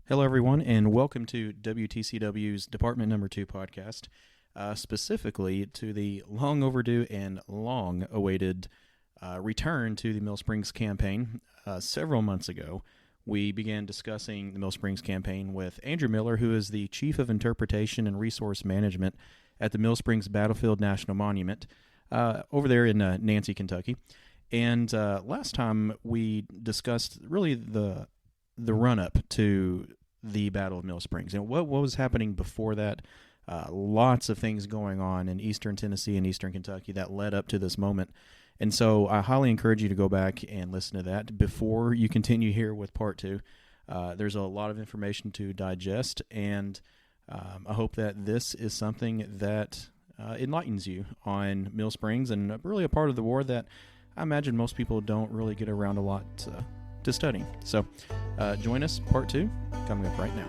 Hello, everyone, and welcome to WTCW's Department Number 2 podcast, specifically to the long overdue and long awaited return to the Mill Springs campaign. Several months ago, we began discussing the Mill Springs campaign with Andrew Miller, who is the Chief of Interpretation and Resource Management at the Mill Springs Battlefield National Monument over there in Nancy, Kentucky. And last time we discussed really the run up to the Battle of Mill Springs and what was happening before that. Lots of things going on in eastern Tennessee and eastern Kentucky that led up to this moment. And so I highly encourage you to go back and listen to that before you continue here with part two. There's a lot of information to digest, and I hope that this is something that enlightens you on Mill Springs and really a part of the war that I imagine most people don't really get around a lot to studying. So join us, part two, coming up right now.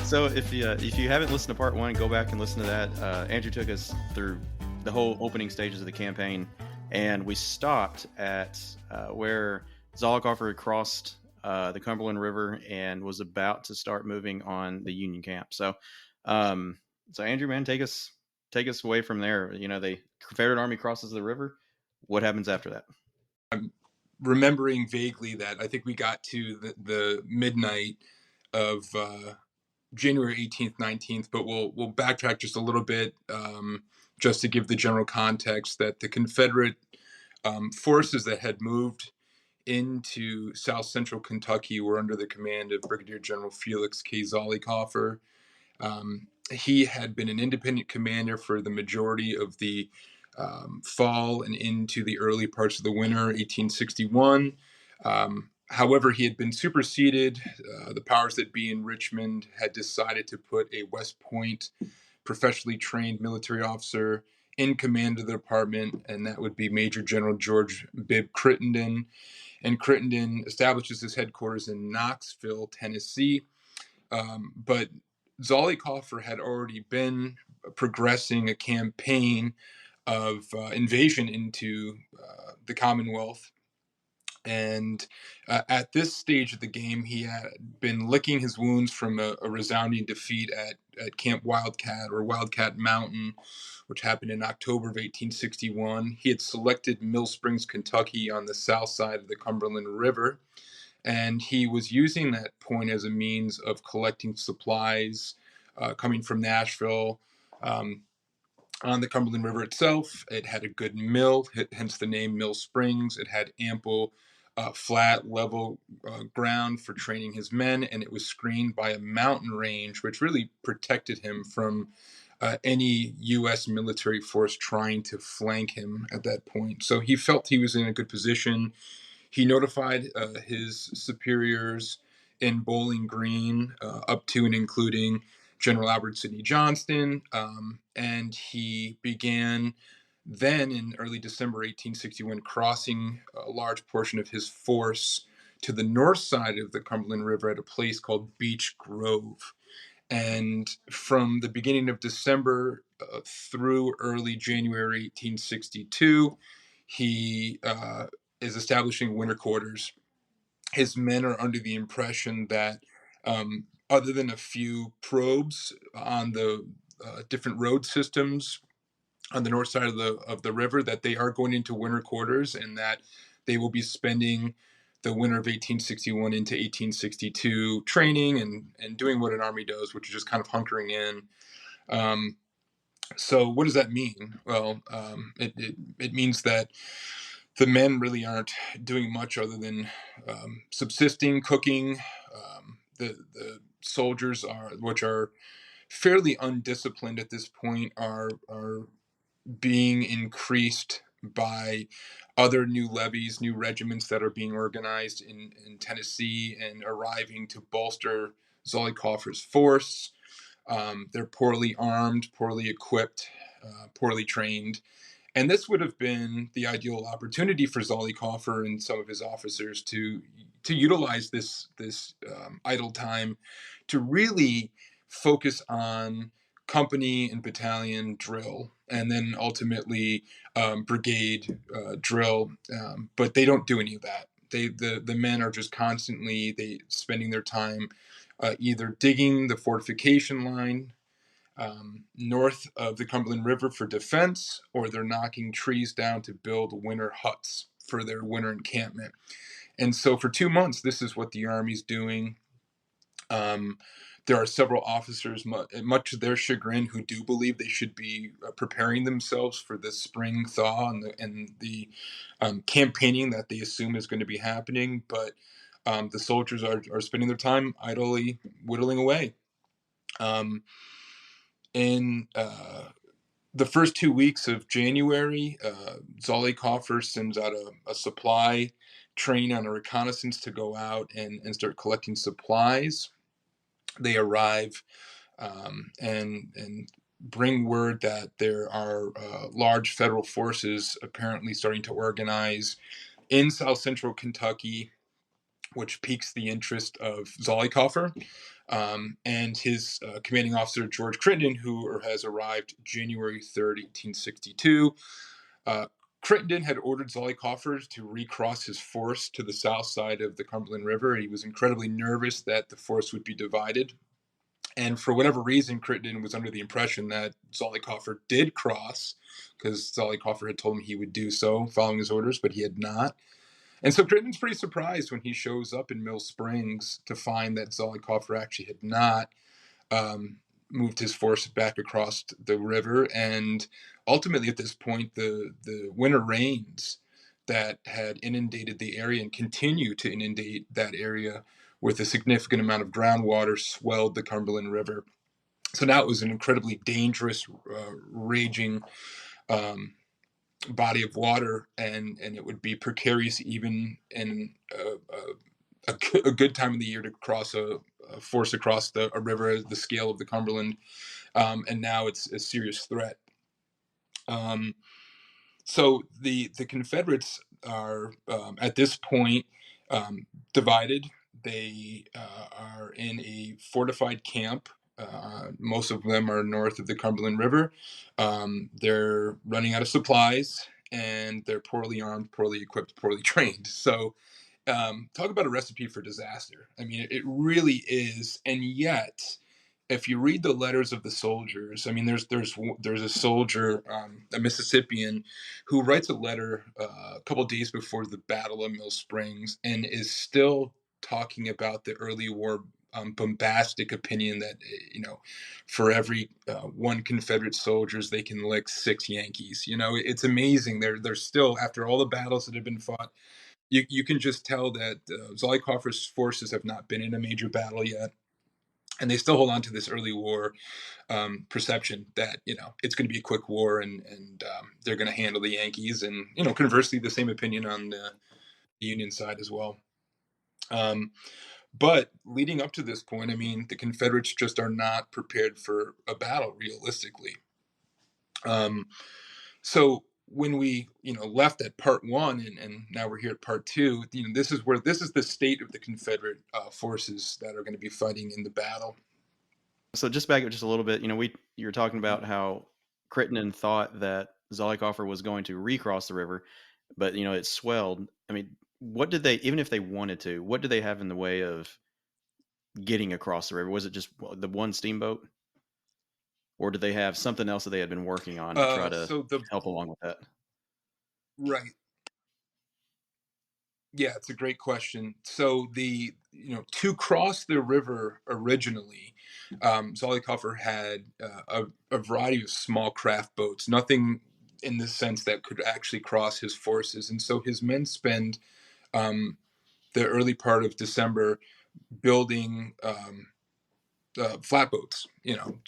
So if you haven't listened to part one, go back and listen to that. Andrew took us through the whole opening stages of the campaign, and we stopped at where Zollicoffer had crossed the Cumberland River and was about to start moving on the Union camp. So Andrew, man, take us away from there. You know, the Confederate Army crosses the river. What happens after that? I'm remembering vaguely that I think we got to the midnight of January 18th, 19th, but we'll backtrack just a little bit just to give the general context that the Confederate forces that had moved into South Central Kentucky were under the command of Brigadier General Felix K. Zollicoffer. He had been an independent commander for the majority of the fall and into the early parts of the winter, 1861. However, he had been superseded. The powers that be in Richmond had decided to put a West Point professionally trained military officer in command of the department, and that would be Major General George Bibb Crittenden. And Crittenden establishes his headquarters in Knoxville, Tennessee. But Zollicoffer had already been progressing a campaign of invasion into the Commonwealth. And at this stage of the game, he had been licking his wounds from a resounding defeat at Camp Wildcat or Wildcat Mountain, which happened in October of 1861. He had selected Mill Springs, Kentucky on the south side of the Cumberland River, and he was using that point as a means of collecting supplies coming from Nashville. On the Cumberland River itself, it had a good mill, hence the name Mill Springs. It had ample flat, level ground for training his men, and it was screened by a mountain range, which really protected him from any U.S. military force trying to flank him at that point. So he felt he was in a good position. He notified his superiors in Bowling Green, up to and including General Albert Sidney Johnston, and he began then in early December 1861 crossing a large portion of his force to the north side of the Cumberland River at a place called Beech Grove. And from the beginning of December through early January 1862, he is establishing winter quarters. His men are under the impression that other than a few probes on the different road systems on the north side of the river, that they are going into winter quarters and that they will be spending the winter of 1861 into 1862 training and doing what an army does, which is just kind of hunkering in. So what does that mean? Well, it means that the men really aren't doing much other than subsisting, cooking. The soldiers which are fairly undisciplined at this point, are being increased by other new levies, new regiments that are being organized in Tennessee and arriving to bolster Zollicoffer's force. They're poorly armed, poorly equipped, poorly trained. And this would have been the ideal opportunity for Zollicoffer and some of his officers to to utilize this idle time to really focus on company and battalion drill, and then ultimately brigade drill. But they don't do any of that. The men are just constantly they spending their time either digging the fortification line north of the Cumberland River for defense, or they're knocking trees down to build winter huts for their winter encampment. And so for 2 months, this is what the Army's doing. Um, there are several officers, much to their chagrin, who do believe they should be preparing themselves for the spring thaw and the campaigning that they assume is going to be happening. But the soldiers are spending their time idly whittling away. Um, in the first 2 weeks of January, Zollikofer sends out a supply train on a reconnaissance to go out and start collecting supplies. They arrive and bring word that there are large federal forces apparently starting to organize in South Central Kentucky, which piques the interest of Zollikofer and his commanding officer, George Crittenden, who has arrived January 3rd, 1862. Uh, Crittenden had ordered Zollikofer to recross his force to the south side of the Cumberland River. He was incredibly nervous that the force would be divided. And for whatever reason, Crittenden was under the impression that Zollikofer did cross, because Zollikofer had told him he would do so following his orders, but he had not. And so Crittenden's pretty surprised when he shows up in Mill Springs to find that Zollikofer actually had not um, moved his force back across the river. And ultimately, at this point, the winter rains that had inundated the area and continue to inundate that area with a significant amount of groundwater swelled the Cumberland River. So now it was an incredibly dangerous, raging um, body of water, and it would be precarious even in a good time of the year to cross a force across a river the scale of the Cumberland, and now it's a serious threat. Um, so the Confederates are at this point divided. They are in a fortified camp. Most of them are north of the Cumberland River. They're running out of supplies, and they're poorly armed, poorly equipped, poorly trained. So talk about a recipe for disaster. I mean, it really is. And yet, if you read the letters of the soldiers, I mean, there's a soldier, a Mississippian, who writes a letter a couple of days before the Battle of Mill Springs, and is still talking about the early war bombastic opinion that for every one Confederate soldiers they can lick six Yankees. It's amazing. They're still, after all the battles that have been fought, you can just tell that Zollikofer's forces have not been in a major battle yet, and they still hold on to this early war perception that it's going to be a quick war, and they're going to handle the Yankees, and conversely, the same opinion on the Union side as well. But leading up to this point, I mean, the Confederates just are not prepared for a battle realistically. So when we left at part one, and now we're here at part two, this is the state of the Confederate forces that are going to be fighting in the battle. So just back up just a little bit, you were talking about how Crittenden thought that Zollikofer was going to recross the river, but it swelled. I mean, what did they, even if they wanted to, what did they have in the way of getting across the river? Was it just the one steamboat, or did they have something else that they had been working on to try to help along with that? Right. Yeah, it's a great question. So to cross the river originally, Zollikofer had a variety of small craft boats, nothing in the sense that could actually cross his forces. And so his men spend the early part of December building flatboats,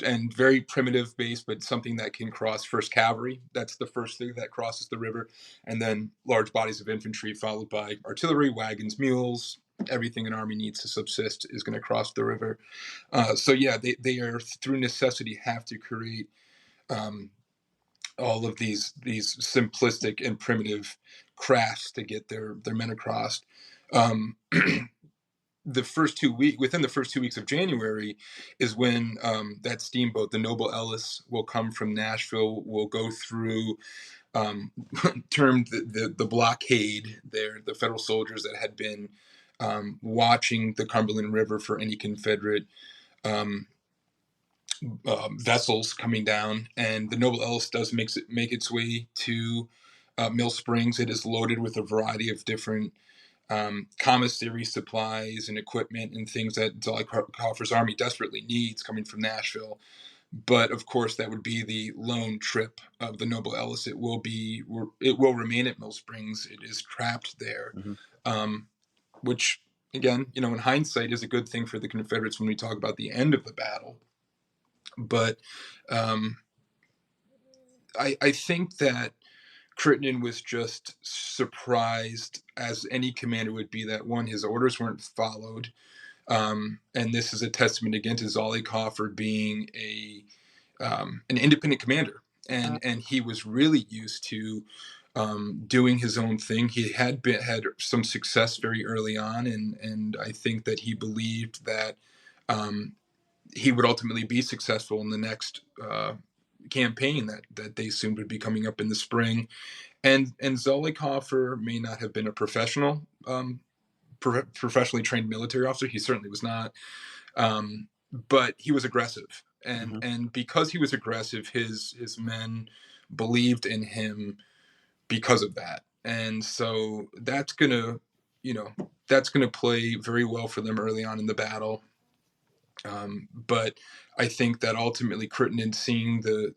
and very primitive base, but something that can cross first cavalry. That's the first thing that crosses the river, and then large bodies of infantry, followed by artillery, wagons, mules. Everything an army needs to subsist is going to cross the river. So yeah, they are through necessity have to create all of these simplistic and primitive crafts to get their men across. Um, within the first 2 weeks of January, is when that steamboat, the Noble Ellis, will come from Nashville. Will go through, um, termed the blockade. There, the Federal soldiers that had been watching the Cumberland River for any Confederate um, vessels coming down, and the Noble Ellis does make its way to Mill Springs. It is loaded with a variety of different commissary supplies and equipment and things that Zollicoffer's army desperately needs coming from Nashville. But of course, that would be the lone trip of the Noble Ellis. It will remain at Mill Springs. It is trapped there, Hmm. um, which again, in hindsight, is a good thing for the Confederates when we talk about the end of the battle. But um, I think that Crittenden was just surprised, as any commander would be, that one, his orders weren't followed. And this is a testament again to Zollicoffer being an independent commander, and he was really used to doing his own thing. He had some success very early on, and I think that he believed that um, he would ultimately be successful in the next campaign that they assumed would be coming up in the spring. And Zollicoffer may not have been a professionally trained military officer. He certainly was not, but he was aggressive, and Hmm. and because he was aggressive, his men believed in him because of that, and so you know that's gonna play very well for them early on in the battle. But I think that ultimately Crittenden, seeing the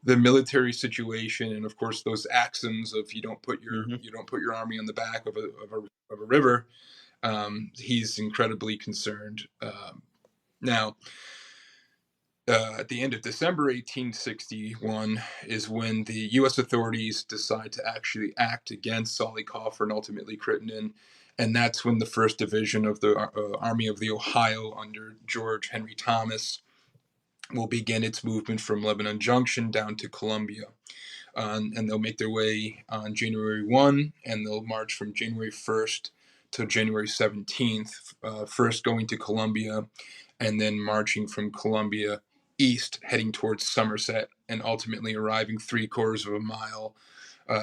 the military situation, and of course those axioms of Hmm. you don't put your army on the back of a river, he's incredibly concerned. Now, at the end of December 1861 is when the U.S. authorities decide to actually act against Zollicoffer and ultimately Crittenden, and that's when the First Division of the Army of the Ohio under George Henry Thomas will begin its movement from Lebanon Junction down to Columbia. And they'll make their way on January 1, and they'll march from January 1st to January 17th, first going to Columbia, and then marching from Columbia east, heading towards Somerset, and ultimately arriving 3/4 of a mile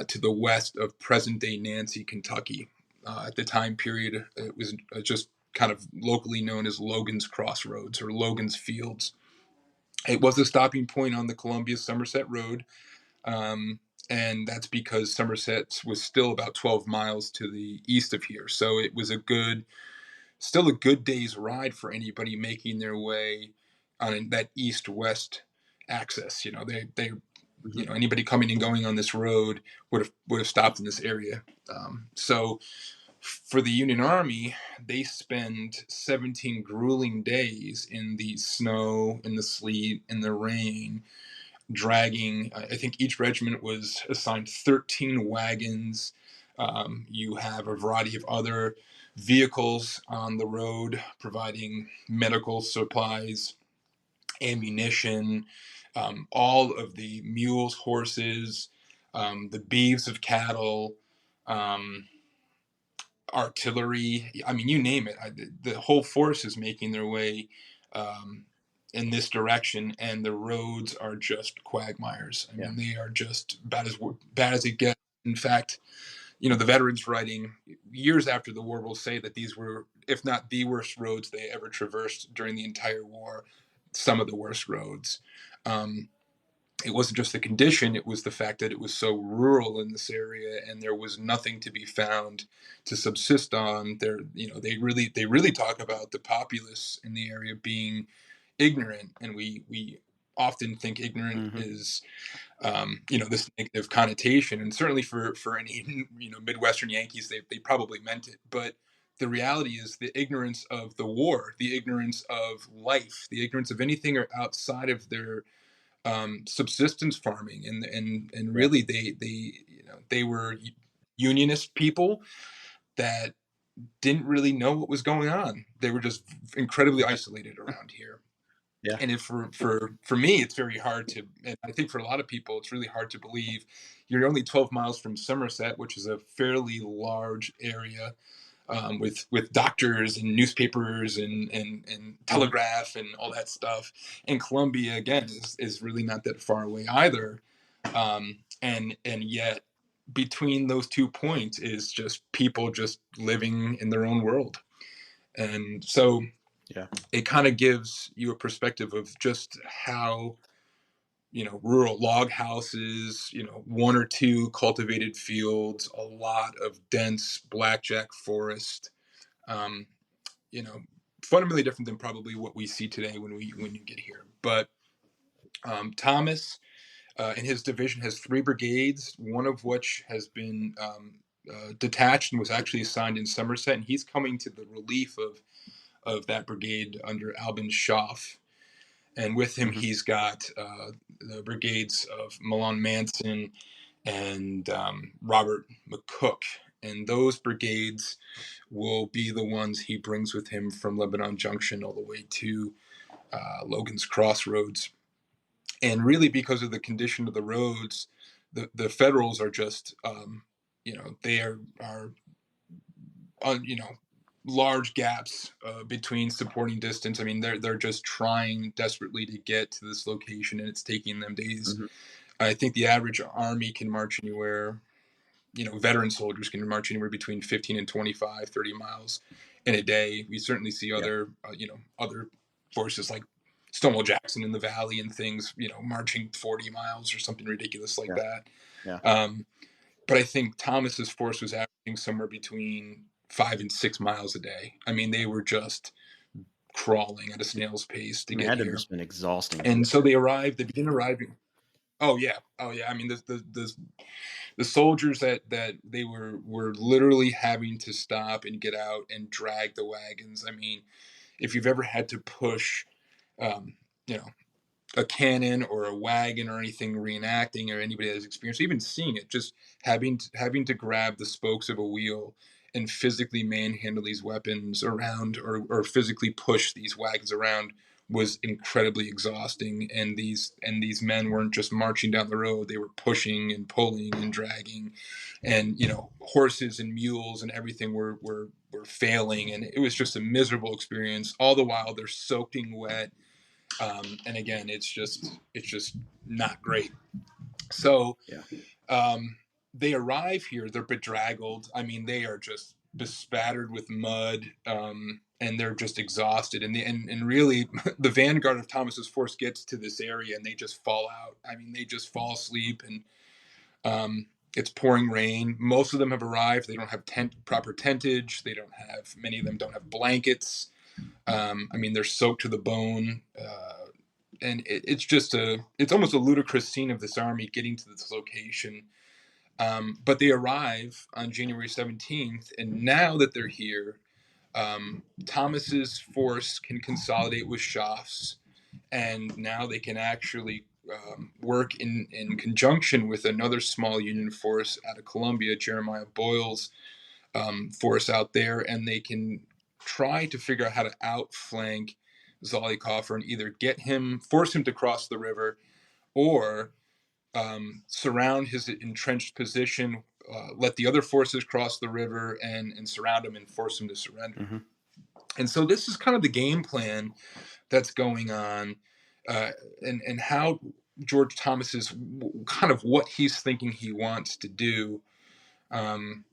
to the west of present day Nancy, Kentucky. At the time period, it was just kind of locally known as Logan's Crossroads or Logan's Fields. It was a stopping point on the Columbia Somerset Road, um, and that's because Somerset was still about 12 miles to the east of here. So it was still a good day's ride for anybody making their way on that east-west axis. Hmm. Anybody coming and going on this road would have stopped in this area. So for the Union Army, they spend 17 grueling days in the snow, in the sleet, in the rain, dragging. I think each regiment was assigned 13 wagons. You have a variety of other vehicles on the road providing medical supplies, ammunition, all of the mules, horses, the beeves of cattle, um, artillery. I mean, you name it. The whole force is making their way um, in this direction, and the roads are just quagmires. I Yeah. mean, they are just bad as it gets. In fact, the veterans writing years after the war will say that these were, if not the worst roads they ever traversed during the entire war, some of the worst roads. Um, it wasn't just the condition, it was the fact that it was so rural in this area and there was nothing to be found to subsist on. They really talk about the populace in the area being ignorant, and we often think ignorant Hmm. is this negative connotation, and certainly for any Midwestern Yankees, they probably meant it. But the reality is the ignorance of the war, the ignorance of life, the ignorance of anything outside of their subsistence farming, and Yeah. really they were unionist people that didn't really know what was going on. They were just incredibly isolated around here. Yeah. And if for me, it's very hard to, and I think for a lot of people, it's really hard to believe you're only 12 miles from Somerset, which is a fairly large area. with doctors and newspapers and Mm-hmm. telegraph and all that stuff. And Columbia again is really not that far away either. And yet between those 2 points is just people just living in their own world. And so Yeah. it kind of gives you a perspective of just how, rural log houses, 1 or 2 cultivated fields, a lot of dense blackjack forest, um, you know, fundamentally different than probably what we see today when you get here. But Thomas and his division has 3 brigades, one of which has been detached and was actually assigned in Somerset, and he's coming to the relief of that brigade under Albin Schaff. And with him, Mm-hmm. he's got the brigades of Milan Manson and Robert McCook. And those brigades will be the ones he brings with him from Lebanon Junction all the way to Logan's Crossroads. And really, because of the condition of the roads, the Federals are just, they are large gaps between supporting distance. I mean, they're just trying desperately to get to this location, and it's taking them days. Mm-hmm. I think the average army can march anywhere. Veteran soldiers can march anywhere between 15 and 25, 30 miles in a day. We certainly see Yeah. other forces like Stonewall Jackson in the Valley and things, marching 40 miles or something ridiculous like Yeah. that. Yeah. But I think Thomas's force was averaging somewhere between 5 and 6 miles a day. I mean, they were just crawling at a snail's pace to I mean, it get had to have here. just been exhausting to And get so there. they arrived. They begin arriving. Oh yeah, oh yeah. I mean, the soldiers that they were literally having to stop and get out and drag the wagons. I mean, if you've ever had to push, um, you know, a cannon or a wagon or anything reenacting, or anybody that has experience even seeing it, just having to grab the spokes of a wheel and physically manhandle these weapons around, or physically push these wagons around, was incredibly exhausting. And these men weren't just marching down the road, they were pushing and pulling and dragging. And horses and mules and everything were failing, and it was just a miserable experience. All the while they're soaking wet, and again, it's just not great. So Yeah. they arrive here, they're bedraggled. I mean, they are just bespattered with mud, and they're just exhausted. And really, the vanguard of Thomas's force gets to this area and they just fall out. I mean, they just fall asleep, and it's pouring rain. Most of them have arrived. They don't have proper tentage. They don't have many of them don't have blankets. I mean, they're soaked to the bone. And it's almost a ludicrous scene of this army getting to this location. But they arrive on January 17th, and now that they're here, Thomas's force can consolidate with Schaff's, and now they can actually work in conjunction with another small Union force out of Columbia, Jeremiah Boyle's force out there, and they can try to figure out how to outflank Zollicoffer and either force him to cross the river, or surround his entrenched position, let the other forces cross the river and surround him and force him to surrender. Mm-hmm. And so this is kind of the game plan that's going on, uh, and how George Thomas is kind of what he's thinking he wants to do. Um,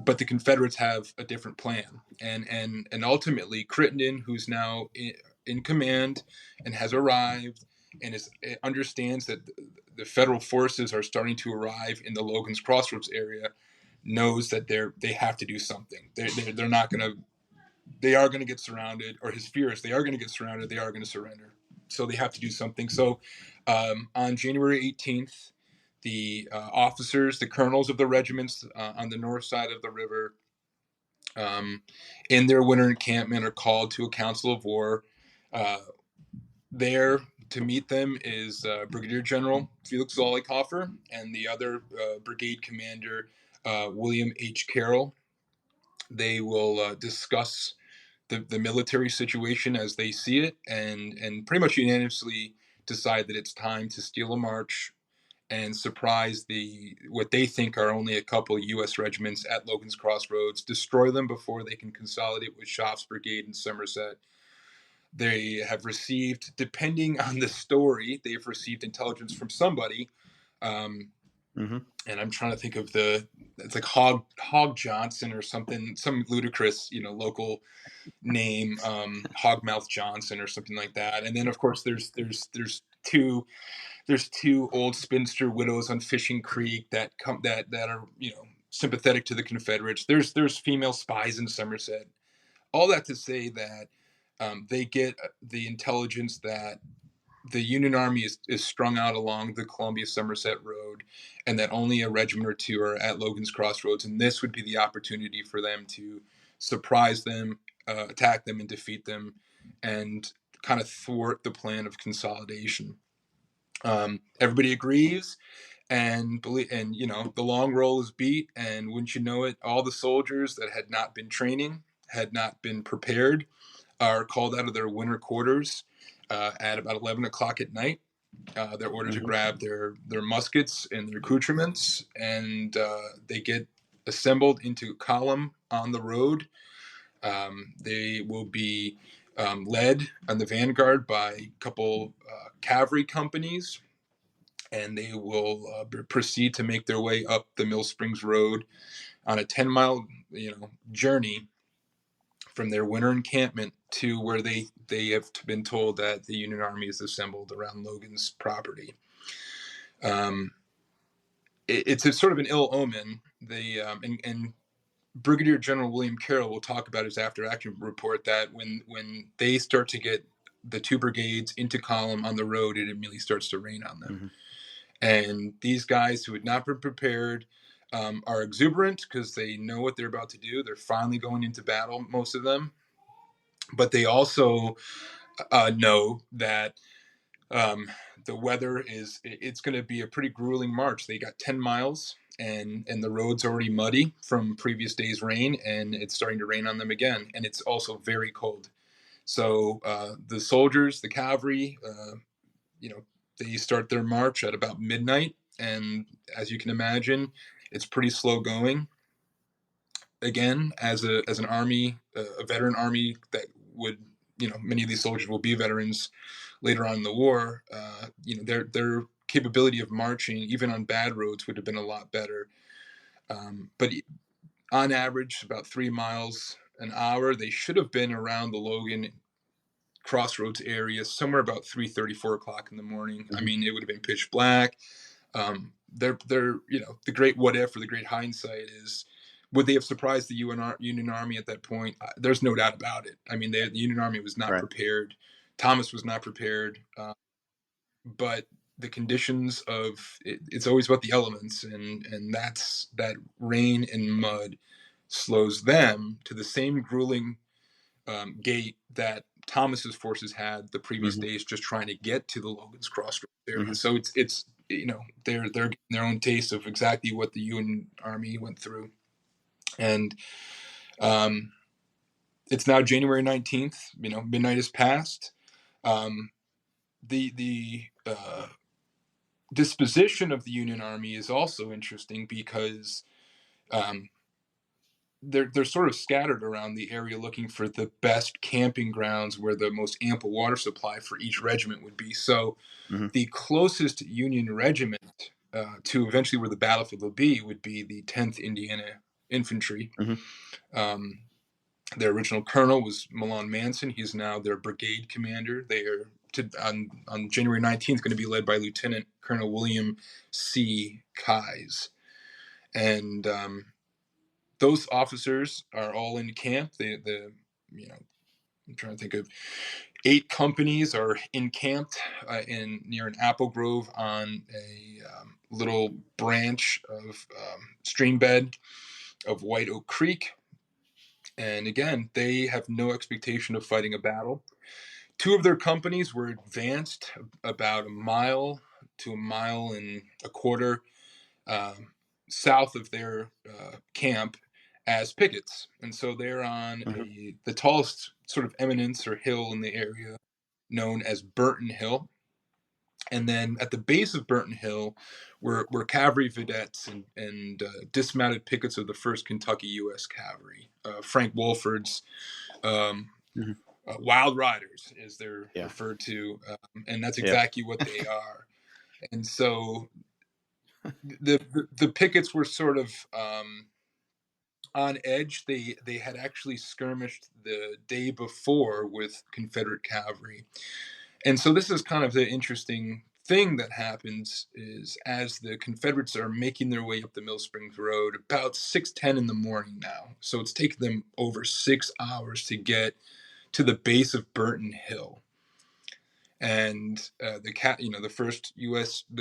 but the Confederates have a different plan, and ultimately Crittenden, who's now in command and has arrived and understands that the Federal forces are starting to arrive in the Logan's Crossroads area, knows that they have to do something. They're not going to they are going to get surrounded, or his fear is they are going to get surrounded. They are going to surrender, so they have to do something. So on January 18th, the officers, the colonels of the regiments on the north side of the river, um, in their winter encampment, are called to a council of war. Uh, there to meet them is Brigadier General Felix Zollicoffer and the other brigade commander, William H. Carroll. They will discuss the military situation as they see it, and pretty much unanimously decide that it's time to steal a march and surprise what they think are only a couple U.S. regiments at Logan's Crossroads, destroy them before they can consolidate with Schaff's brigade in Somerset. They have received, depending on the story, they've received intelligence from somebody. Mm-hmm. And I'm trying to think of it's like Hog Johnson or something, some ludicrous, local name, Hogmouth Johnson or something like that. And then of course there's two old spinster widows on Fishing Creek that are sympathetic to the Confederates. There's female spies in Somerset. All that to say that they get the intelligence that the Union Army is strung out along the Columbia Somerset Road, and that only a regiment or two are at Logan's Crossroads, and this would be the opportunity for them to surprise them, attack them, and defeat them, and kind of thwart the plan of consolidation. Everybody agrees, and the long roll is beat, and wouldn't you know it, all the soldiers that had not been training, had not been prepared, are called out of their winter quarters at about 11 o'clock at night. They're ordered to grab their muskets and their accoutrements, and they get assembled into column on the road. They will be led on the vanguard by a couple cavalry companies, and they will proceed to make their way up the Mill Springs Road on a 10-mile journey from their winter encampment to where they have been told that the Union Army is assembled around Logan's property. It's a sort of an ill omen. And Brigadier General William Carroll will talk about his after action report that when they start to get the two brigades into column on the road, it immediately starts to rain on them. Mm-hmm. And these guys who had not been prepared are exuberant because they know what they're about to do. They're finally going into battle, most of them. But they also know that the weather it's going to be a pretty grueling march. They got 10 miles and the road's already muddy from previous day's rain, and it's starting to rain on them again. And it's also very cold. So the soldiers, the cavalry, they start their march at about midnight. And as you can imagine, it's pretty slow going. Again, as an army, a veteran army that would, many of these soldiers will be veterans later on in the war. Their capability of marching, even on bad roads, would have been a lot better. But on average, about 3 miles an hour. They should have been around the Logan Crossroads area somewhere about 3:30, 4 o'clock in the morning. Mm-hmm. I mean, it would have been pitch black. They're the great what if or the great hindsight is, would they have surprised the Union Army at that point? There's no doubt about it. I mean, the Union Army was not prepared. Thomas was not prepared. But the conditions of it's always about the elements, and that's that rain and mud slows them to the same grueling gait that Thomas's forces had the previous mm-hmm. days, just trying to get to the Logan's Crossroads area. Mm-hmm. So it's they're getting their own taste of exactly what the Union Army went through. And it's now January 19th. Midnight has passed. The disposition of the Union Army is also interesting because they're sort of scattered around the area looking for the best camping grounds where the most ample water supply for each regiment would be. So mm-hmm. the closest Union regiment to eventually where the battlefield will be would be the 10th Indiana Infantry. Mm-hmm. Their original colonel was Milan Manson. He's now their brigade commander. They are on January 19th going to be led by Lieutenant Colonel William C. Keyes. And those officers are all in camp. I'm trying to think of 8 companies are encamped near an apple grove on a little branch of stream bed of White Oak Creek. And again, they have no expectation of fighting a battle. 2 of their companies were advanced about a mile to a mile and a quarter south of their camp as pickets. And so they're on mm-hmm. the tallest sort of eminence or hill in the area known as Burton Hill. And then at the base of Burton Hill were cavalry vedettes and dismounted pickets of the 1st Kentucky U.S. Cavalry, Frank Wolford's um, Mhm. Wild Riders, as they're Yeah. referred to, and that's Yeah. exactly what they are. And so the pickets were sort of on edge. They had actually skirmished the day before with Confederate cavalry. And so this is kind of the interesting thing that happens is as the Confederates are making their way up the Mill Springs Road about 6:10 in the morning now. So it's taken them over 6 hours to get to the base of Burton Hill. And the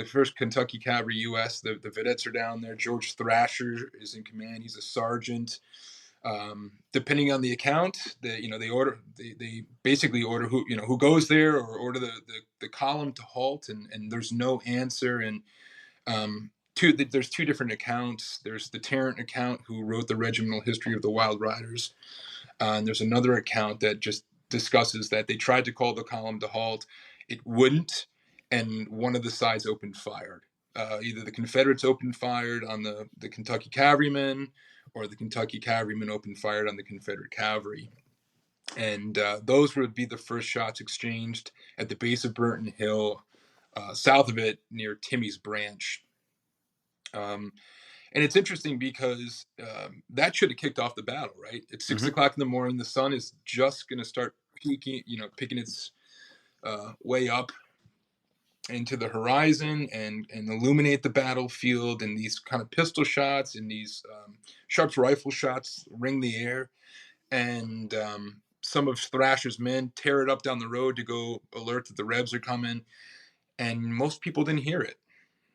first Kentucky Cavalry U.S. The vedettes are down there. George Thrasher is in command. He's a sergeant. Depending on the account, they basically order who goes there, or order the column to halt, and there's no answer. And there's two different accounts. There's the Tarrant account, who wrote the regimental history of the Wild Riders, and there's another account that just discusses that they tried to call the column to halt, it wouldn't, and one of the sides opened fire. Either the Confederates opened fire on the Kentucky cavalrymen, or the Kentucky cavalrymen opened fire on the Confederate cavalry. And those would be the first shots exchanged at the base of Burton Hill, south of it near Timmy's Branch. And it's interesting because that should have kicked off the battle, right? It's 6 o'clock in the morning. The sun is just going to start picking its way up into the horizon and illuminate the battlefield. And these kind of pistol shots and these Sharp's rifle shots ring the air. And some of Thrasher's men tear it up down the road to go alert that the Rebs are coming. And most people didn't hear it.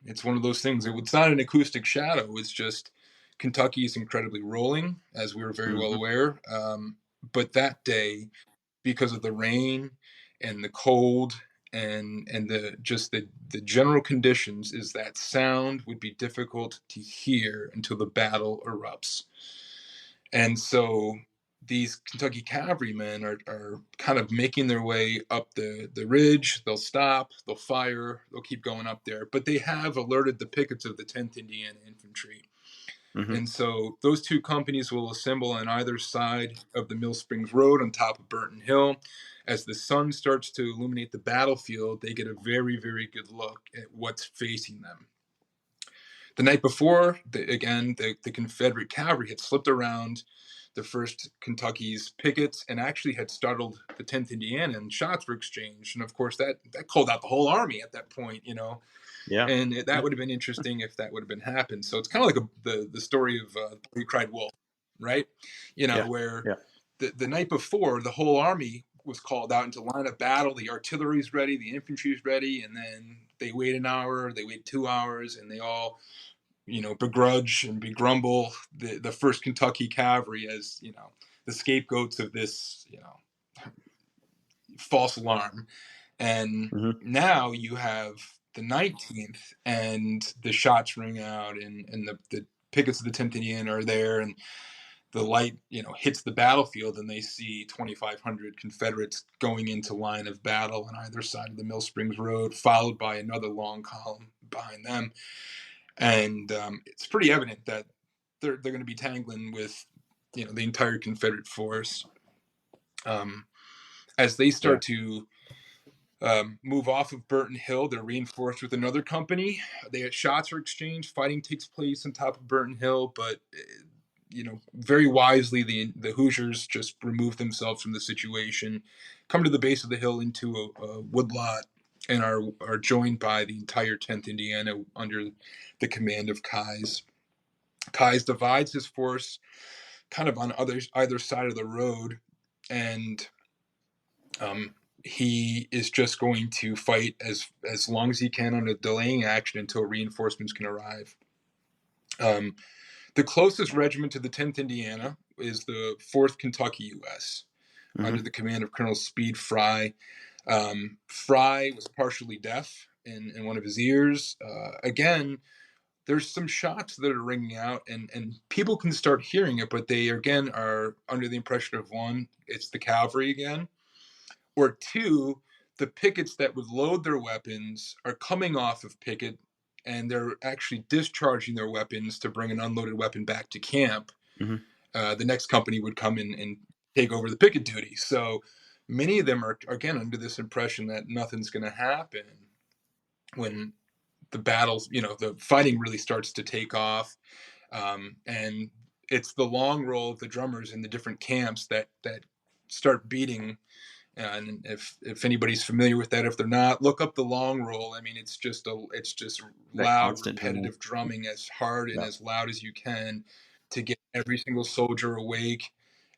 It's one of those things. It's not an acoustic shadow. It's just Kentucky is incredibly rolling, as we were very well aware. But that day, because of the rain and the cold and the general conditions, is that sound would be difficult to hear until the battle erupts. And so these Kentucky cavalrymen are kind of making their way up the ridge. They'll stop, they'll fire, they'll keep going up there. But they have alerted the pickets of the 10th Indiana Infantry. And so those two companies will assemble on either side of the Mill Springs Road on top of Burton Hill. As the sun starts to illuminate the battlefield, they get a very, very good look at what's facing them. The night before, the Confederate cavalry had slipped around the 1st Kentucky's pickets and actually had startled the 10th Indiana, and shots were exchanged. And of course, that called out the whole army at that point, Yeah. And that would have been interesting if that would have been happened. So it's kind of like the story of Boy Cried Wolf, right? Yeah. Where Yeah. the night before, the whole army was called out into line of battle. The artillery's ready, the infantry's ready, and then they wait an hour, they wait 2 hours, and they all begrudge and begrumble the 1st Kentucky Cavalry as, the scapegoats of this, false alarm. And now you have the 19th, and the shots ring out, and the pickets of the 10th Indiana are there, and the light, hits the battlefield, and they see 2,500 Confederates going into line of battle on either side of the Mill Springs Road, followed by another long column behind them. And it's pretty evident that they're going to be tangling with, the entire Confederate force. As they start to move off of Burton Hill, they're reinforced with another company. Shots are exchanged. Fighting takes place on top of Burton Hill, but very wisely, the Hoosiers just remove themselves from the situation, come to the base of the hill into a woodlot, and are joined by the entire 10th Indiana under the command of Keyes. Keyes divides his force kind of on either side of the road, and he is just going to fight as long as he can on a delaying action until reinforcements can arrive. The closest regiment to the 10th Indiana is the 4th Kentucky U.S. Under the command of Colonel Speed Fry. Fry was partially deaf in one of his ears. Again, there's some shots that are ringing out, and people can start hearing it, but they, again, are under the impression of, one, it's the cavalry again, or two, the pickets that would load their weapons are coming off of picket, and they're actually discharging their weapons to bring an unloaded weapon back to camp. Mm-hmm. The next company would come in and take over the picket duty. So many of them are, again, under this impression that nothing's going to happen when the battles, the fighting really starts to take off. And it's the long roll of the drummers in the different camps that start beating. And if anybody's familiar with that, if they're not, look up the long roll. I mean, it's just That loud, constant drumming. repetitive drumming as hard and Yeah. as loud as you can to get every single soldier awake,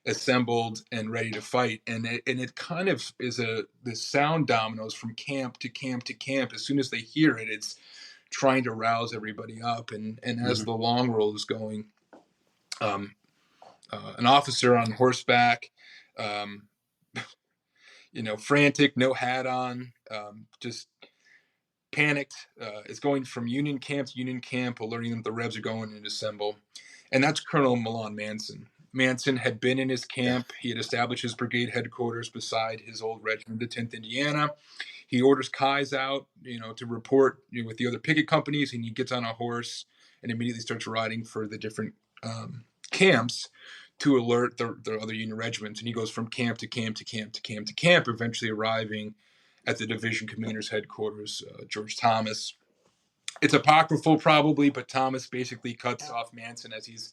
assembled, and ready to fight. And it kind of is the sound dominoes from camp to camp to camp. As soon as they hear it, it's trying to rouse everybody up. And as Mm-hmm. the long roll is going, um, an officer on horseback, um, frantic, no hat on, just panicked, is going from Union camp to Union camp, alerting them the Rebs are going to assemble. And that's Colonel Milan Manson. Manson had been in his Yeah. camp. He had established his brigade headquarters beside his old regiment, the 10th Indiana. He orders Kais out, to report with the other picket companies, and he gets on a horse and immediately starts riding for the different camps to alert the other Union regiments. And he goes from camp to camp to camp to camp to camp, eventually arriving at the division commander's headquarters, George Thomas. It's apocryphal, probably, but Thomas basically cuts off Manson as he's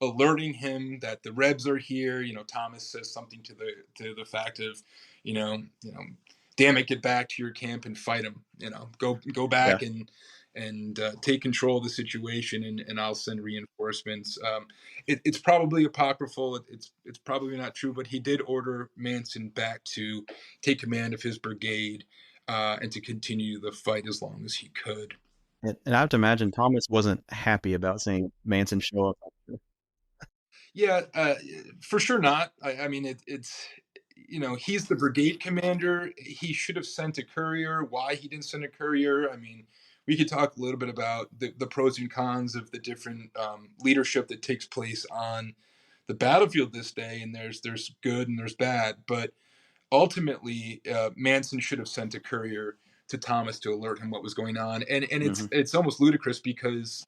alerting him that the Rebs are here. Thomas says something to the fact of, damn it, get back to your camp and fight them. Go Yeah. back and take control of the situation, and I'll send reinforcements. It's probably apocryphal. It's probably not true, but he did order Manson back to take command of his brigade, and to continue the fight as long as he could. And I have to imagine Thomas wasn't happy about seeing Manson show up. Yeah, for sure not. I mean, it's he's the brigade commander. He should have sent a courier. Why he didn't send a courier? I mean, we could talk a little bit about the pros and cons of the different leadership that takes place on the battlefield this day, and there's good and there's bad. But ultimately, Manson should have sent a courier to Thomas to alert him what was going on, and Mm-hmm. it's almost ludicrous because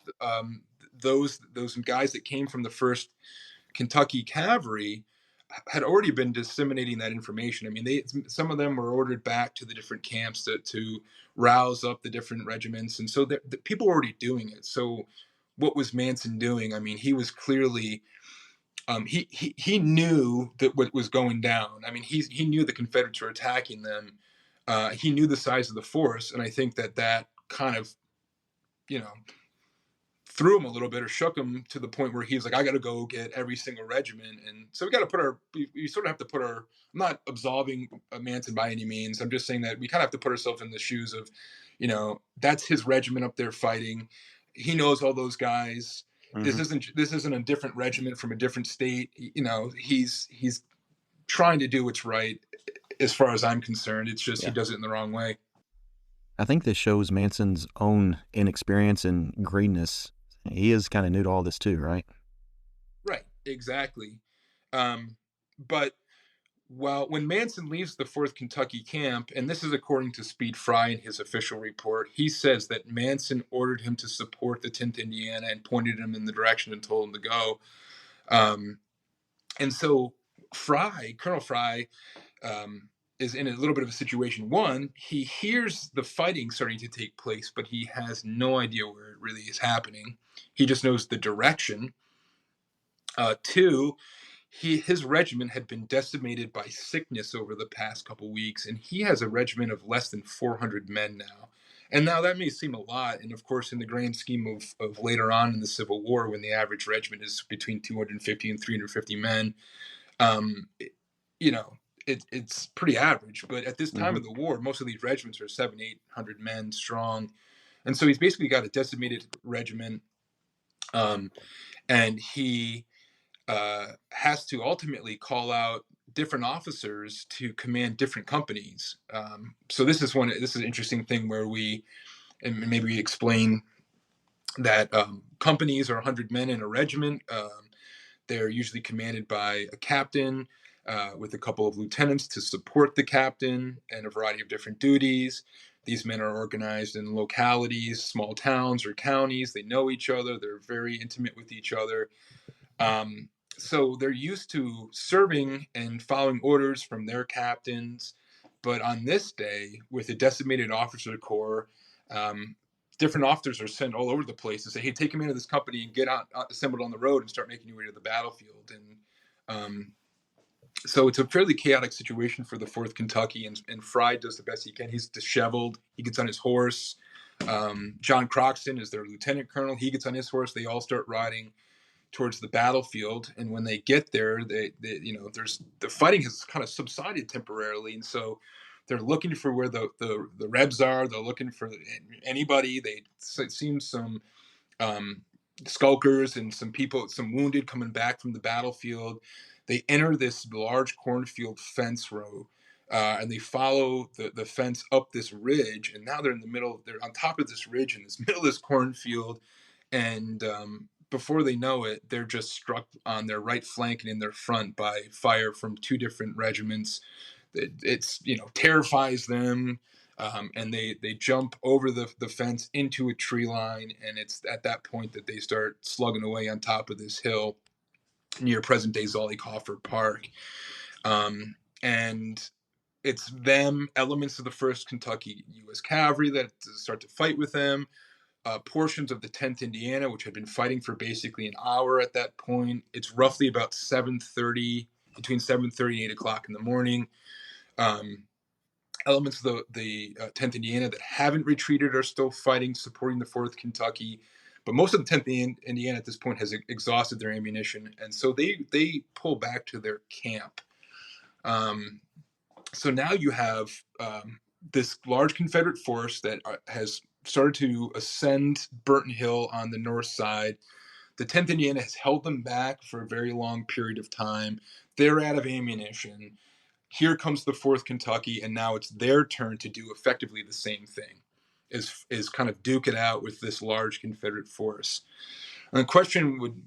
those guys that came from the first Kentucky Cavalry had already been disseminating that information. I mean, some of them were ordered back to the different camps to rouse up the different regiments, and so the people were already doing it. So, what was Manson doing? I mean, he was clearly he knew that what was going down. I mean, he knew the Confederates were attacking them. He knew the size of the force, and I think that kind of you know threw him a little bit or shook him to the point where he was like, I got to go get every single regiment. And so we got to we sort of have to put I'm not absolving Manson by any means. I'm just saying that we kind of have to put ourselves in the shoes of, that's his regiment up there fighting. He knows all those guys. Mm-hmm. This isn't a different regiment from a different state. He's trying to do what's right as far as I'm concerned. It's just, Yeah. he does it in the wrong way. I think this shows Manson's own inexperience and greenness. He is kind of new to all this too, right? Right, exactly. But when Manson leaves the 4th Kentucky camp, and this is according to Speed Fry in his official report, he says that Manson ordered him to support the 10th Indiana and pointed him in the direction and told him to go. And so Colonel Fry, is in a little bit of a situation. One, he hears the fighting starting to take place, but he has no idea where it really is happening. He just knows the direction. Two, his regiment had been decimated by sickness over the past couple weeks, and he has a regiment of less than 400 men now. And now that may seem a lot, and of course, in the grand scheme of later on in the Civil War, when the average regiment is between 250 and 350 men, um, it's pretty average. But at this time Mm-hmm. of the war, most of these regiments are 700-800 men strong, and so he's basically got a decimated regiment, and he has to ultimately call out different officers to command different companies. So this is an interesting thing where and maybe we explain that companies are 100 men in a regiment. They're usually commanded by a captain. with a couple of lieutenants to support the captain and a variety of different duties. These men are organized in localities, small towns or counties. They know each other. They're very intimate with each other. Um, so they're used to serving and following orders from their captains. But on this day, with a decimated officer corps, um, different officers are sent all over the place to say, "Hey, take him into this company and get out, assembled on the road and start making your way to the battlefield." And so it's a fairly chaotic situation for the Fourth Kentucky, and Fry does the best he can. He's disheveled. He gets on his horse. John Croxton is their lieutenant colonel. He gets on his horse. They all start riding towards the battlefield, and when they get there, there's the fighting has kind of subsided temporarily, and so they're looking for where the Rebs are. They're looking for anybody. It seems some um, skulkers and some people, some wounded coming back from the battlefield. They enter this large cornfield fence row, and they follow the fence up this ridge. And now they're in the middle. They're on top of this ridge in this middle of this cornfield, and before they know it, they're just struck on their right flank and in their front by fire from two different regiments. It's terrifies them, and they jump over the fence into a tree line, and it's at that point that they start slugging away on top of this hill near present day Zollicoffer Park, and it's them, elements of the First Kentucky U.S. Cavalry that start to fight with them. Portions of the 10th Indiana, which had been fighting for basically an hour at that point. It's roughly about 7:30, between 7:30 and 8 o'clock in the morning. Elements of the 10th Indiana that haven't retreated are still fighting, supporting the 4th Kentucky. But most of the 10th Indiana at this point has exhausted their ammunition, and so they pull back to their camp. So now you have this large Confederate force that has started to ascend Burton Hill on the north side. The 10th Indiana has held them back for a very long period of time. They're out of ammunition. Here comes the 4th Kentucky, and now it's their turn to do effectively the same thing, is kind of duke it out with this large Confederate force. And the question would,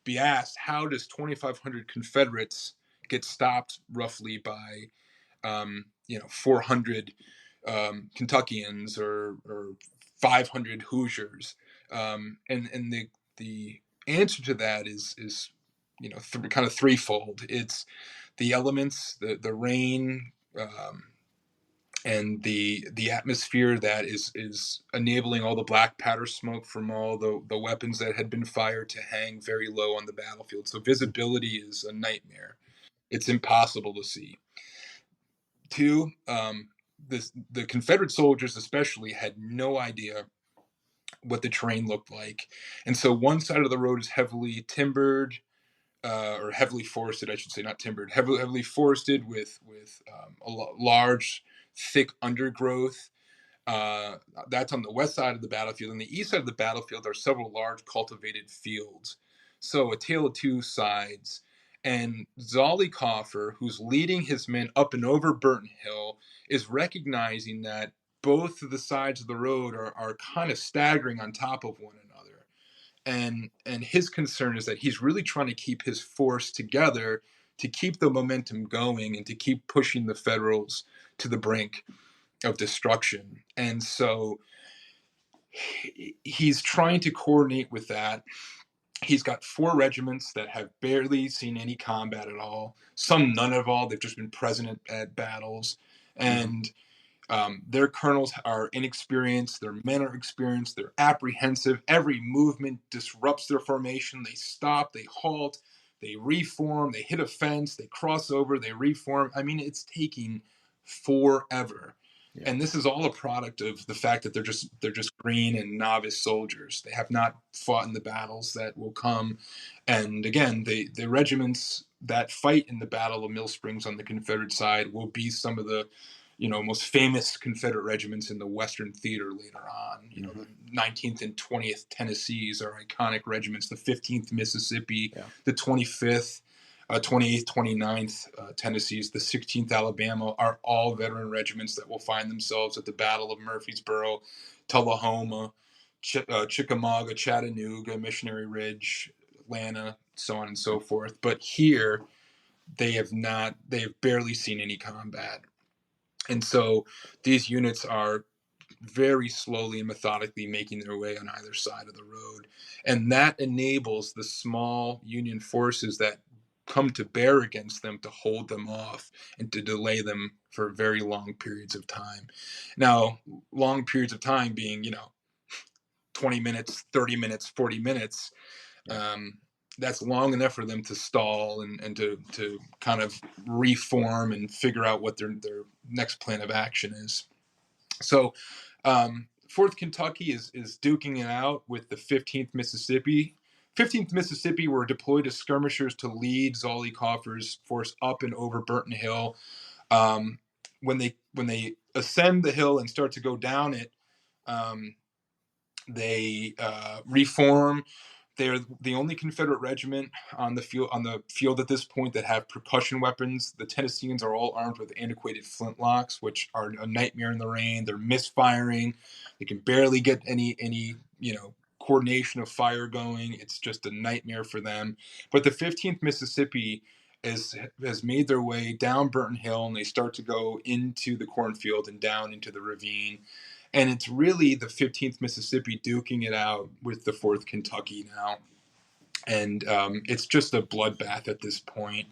be asked: how does 2,500 Confederates get stopped roughly by 400 Kentuckians or 500 Hoosiers? And the answer to that is kind of threefold. It's the elements, the rain, and the atmosphere that is enabling all the black powder smoke from all the weapons that had been fired to hang very low on the battlefield. So visibility is a nightmare. It's impossible to see. Two, the Confederate soldiers especially had no idea what the terrain looked like, and so one side of the road is heavily timbered, or heavily forested, I should say, not timbered, heavily forested with a large, thick undergrowth. That's on the west side of the battlefield. On the east side of the battlefield are several large cultivated fields. So a tale of two sides. And Zollicoffer, who's leading his men up and over Burton Hill, is recognizing that both of the sides of the road are kind of staggering on top of one another. And his concern is that he's really trying to keep his force together to keep the momentum going and to keep pushing the Federals to the brink of destruction. And so he's trying to coordinate with that. He's got 4 regiments that have barely seen any combat at all, some none at all. They've just been present at battles, and their colonels are inexperienced, their men are experienced, they're apprehensive. Every movement disrupts their formation. They stop, they halt, they reform, they hit a fence, they cross over, they reform. I mean, it's taking forever. Yeah. And this is all a product of the fact that they're just green and novice soldiers. They have not fought in the battles that will come. And again, the regiments that fight in the Battle of Mill Springs on the Confederate side will be some of the most famous Confederate regiments in the Western theater later on. The 19th and 20th Tennessees are iconic regiments. The 15th Mississippi, the 25th, 28th, 29th Tennessees, the 16th Alabama are all veteran regiments that will find themselves at the Battle of Murfreesboro, Tullahoma, Chickamauga, Chattanooga, Missionary Ridge, Atlanta, so on and so forth. But here, they have barely seen any combat. And so these units are very slowly and methodically making their way on either side of the road. And that enables the small Union forces that come to bear against them to hold them off and to delay them for very long periods of time. Now, long periods of time being, 20 minutes, 30 minutes, 40 minutes. Yeah. That's long enough for them to stall and to kind of reform and figure out what their next plan of action is. So, 4th Kentucky is duking it out with the 15th Mississippi. 15th Mississippi were deployed as skirmishers to lead Zollicoffer's force up and over Burton Hill. When they ascend the hill and start to go down it, they reform. They're the only Confederate regiment on the field at this point that have percussion weapons. The Tennesseans are all armed with antiquated flintlocks, which are a nightmare in the rain. They're misfiring. They can barely get any coordination of fire going. It's just a nightmare for them. But the 15th Mississippi has made their way down Burton Hill, and they start to go into the cornfield and down into the ravine. And it's really the 15th Mississippi duking it out with the 4th Kentucky now. And it's just a bloodbath at this point.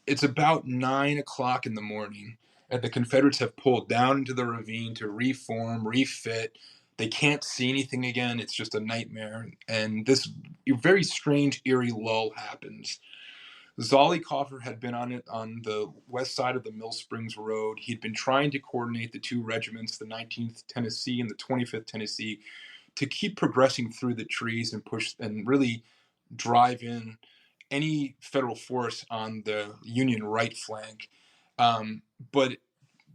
It's about 9 o'clock in the morning, and the Confederates have pulled down into the ravine to reform, refit. They can't see anything again. It's just a nightmare. And this very strange, eerie lull happens. Zollicoffer had been on the west side of the Mill Springs Road. He'd been trying to coordinate the two regiments, the 19th Tennessee and the 25th Tennessee, to keep progressing through the trees and push and really drive in any federal force on the Union right flank. But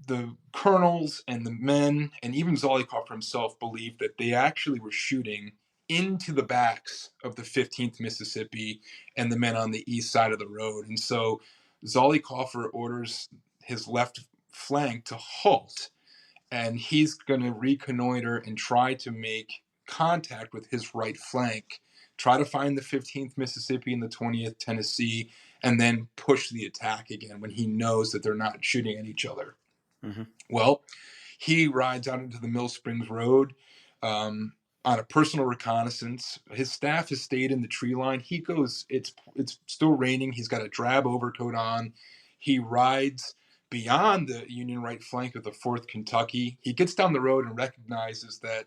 the colonels and the men, and even Zollicoffer himself, believed that they actually were shooting into the backs of the 15th Mississippi and the men on the east side of the road. And so Zollicoffer orders his left flank to halt, and he's going to reconnoiter and try to make contact with his right flank, try to find the 15th Mississippi and the 20th Tennessee, and then push the attack again when he knows that they're not shooting at each other. Mm-hmm. Well, he rides out into the Mill Springs Road on a personal reconnaissance. His staff has stayed in the tree line. He goes, it's still raining. He's got a drab overcoat on. He rides beyond the Union right flank of the 4th Kentucky. He gets down the road and recognizes that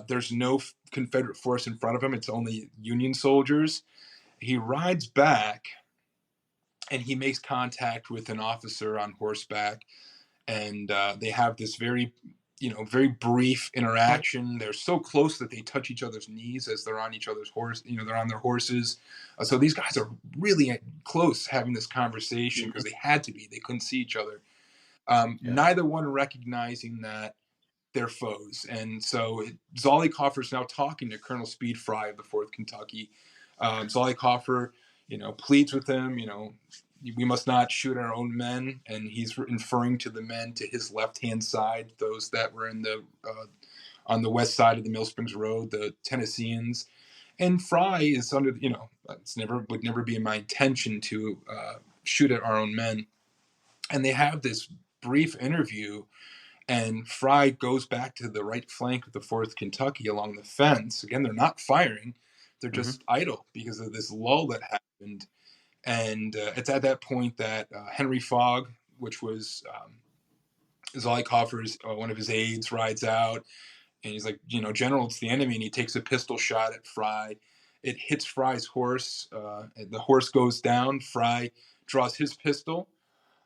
there's no Confederate force in front of him. It's only Union soldiers. He rides back, and he makes contact with an officer on horseback, and they have this very brief interaction. They're so close that they touch each other's knees as they're on each other's horse. They're on their horses. So these guys are really close having this conversation because they had to be. They couldn't see each other. Neither one recognizing that they're foes. And so Zollicoffer's now talking to Colonel Speed Fry of the 4th Kentucky. Zollicoffer, pleads with him, we must not shoot our own men, and he's referring to the men to his left-hand side, those that were in the on the west side of the Mill Springs Road, the Tennesseans. And Fry is under, would never be in my intention to shoot at our own men. And they have this brief interview, and Fry goes back to the right flank of the 4th Kentucky along the fence. Again, they're not firing; they're just idle because of this lull that happened. And it's at that point that Henry Fogg, which was Zollicoffer's one of his aides, rides out, and he's like, General, it's the enemy, and he takes a pistol shot at Fry. It hits Fry's horse. The horse goes down. Fry draws his pistol.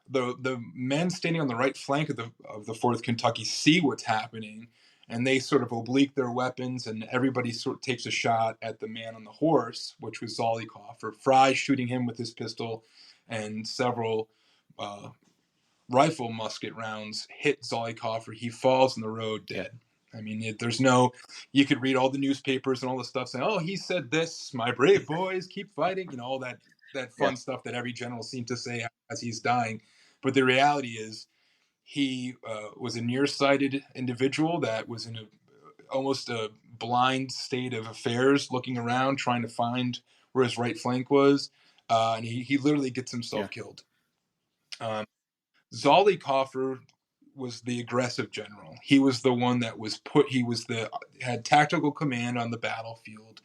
The men standing on the right flank of the 4th Kentucky see what's happening, and they sort of oblique their weapons, and everybody sort of takes a shot at the man on the horse, which was Zollicoffer. Fry shooting him with his pistol, and several rifle musket rounds hit Zollicoffer. He falls in the road dead. I mean, you could read all the newspapers and all the stuff saying, oh, he said this, my brave boys, keep fighting, all that fun stuff that every general seemed to say as he's dying. But the reality is, he was a nearsighted individual that was in almost a blind state of affairs, looking around, trying to find where his right flank was. and he literally gets himself Yeah. killed. Um, Zollicoffer was the aggressive general. He was the one that was put. He was the had tactical command on the battlefield.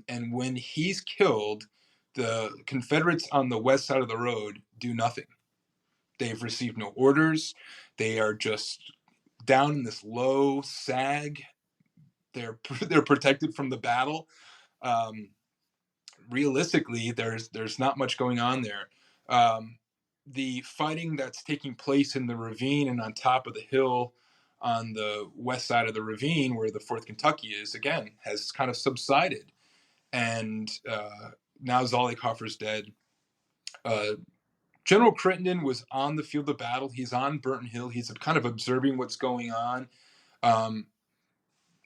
And when he's killed, the Confederates on the west side of the road do nothing. They've received no orders. They are just down in this low sag. They're protected from the battle. Um, Realistically, there's not much going on there. Um, the fighting that's taking place in the ravine and on top of the hill on the west side of the ravine where the Fourth Kentucky is, again, has kind of subsided. And now Zollicoffer's dead. Uh, General Crittenden was on the field of battle. He's on Burton Hill. He's kind of observing what's going on. Um,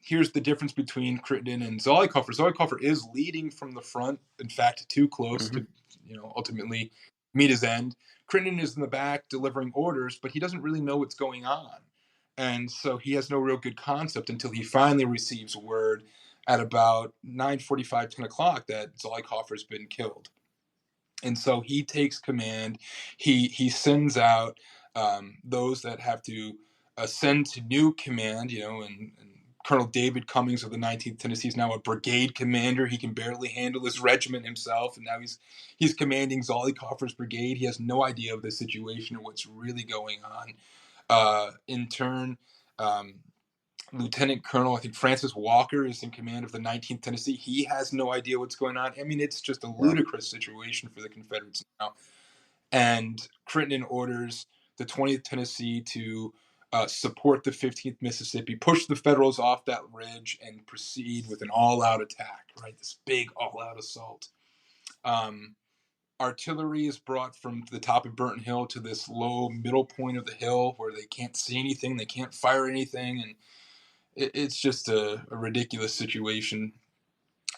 Here's the difference between Crittenden and Zollicoffer. Zollicoffer is leading from the front, in fact, too close Mm-hmm. to, ultimately meet his end. Crittenden is in the back delivering orders, but he doesn't really know what's going on. And so he has no real good concept until he finally receives word at about 9:45, 10 o'clock that Zollicoffer's been killed. And so he takes command. He sends out those that have to ascend to new command. And Colonel David Cummings of the 19th Tennessee is now a brigade commander. He can barely handle his regiment himself, and now he's commanding Zollicoffer's brigade. He has no idea of the situation or what's really going on. In turn, um, Lieutenant Colonel, I think Francis Walker is in command of the 19th Tennessee. He has no idea what's going on. I mean, it's just a Wow. ludicrous situation for the Confederates now. And Crittenden orders the 20th Tennessee to support the 15th Mississippi, push the Federals off that ridge, and proceed with an all-out attack. Right, this big all-out assault. Um, Artillery is brought from the top of Burton Hill to this low middle point of the hill where they can't see anything, they can't fire anything, and it's just a ridiculous situation.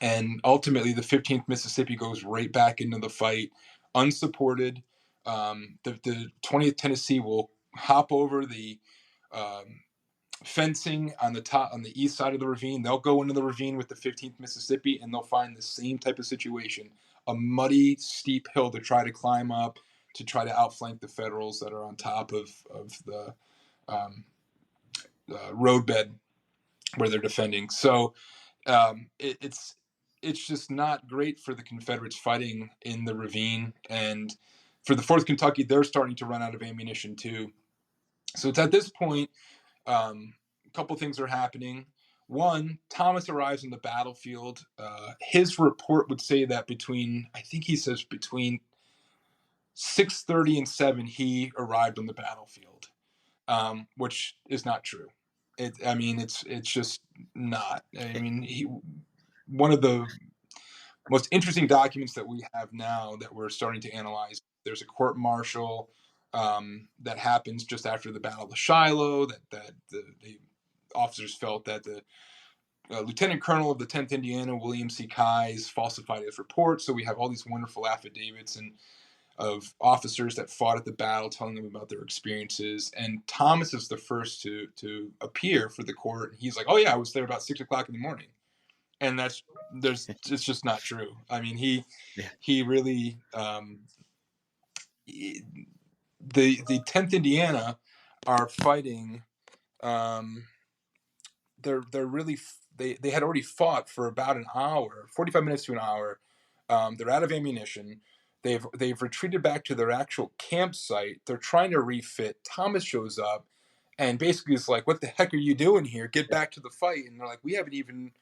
And ultimately, the 15th Mississippi goes right back into the fight, unsupported. The 20th Tennessee will hop over the um, fencing on the east side of the ravine. They'll go into the ravine with the 15th Mississippi, and they'll find the same type of situation: a muddy, steep hill to try to climb up to try to outflank the Federals that are on top of the um, roadbed where they're defending. So it's just not great for the Confederates fighting in the ravine, and for the Fourth Kentucky, they're starting to run out of ammunition too. So it's at this point, a couple things are happening. One, Thomas arrives on the battlefield. His report would say that he says between 6:30 and 7, he arrived on the battlefield, which is not true. It's just not. I mean, one of the most interesting documents that we have now that we're starting to analyze. There's a court martial that happens just after the Battle of Shiloh. That the officers felt that the Lieutenant Colonel of the 10th Indiana, William C. Keyes, falsified his report. So we have all these wonderful affidavits and of officers that fought at the battle, telling them about their experiences. And Thomas is the first to appear for the court. He's like, "Oh yeah, I was there about 6 o'clock in the morning," and it's just not true. I mean, Yeah. he really the 10th Indiana are fighting. Um, they're really they had already fought for about an hour, 45 minutes to an hour. They're out of ammunition. They've retreated back to their actual campsite. They're trying to refit. Thomas shows up and basically is like, "What the heck are you doing here? Get back to the fight!" And they're like, "We haven't even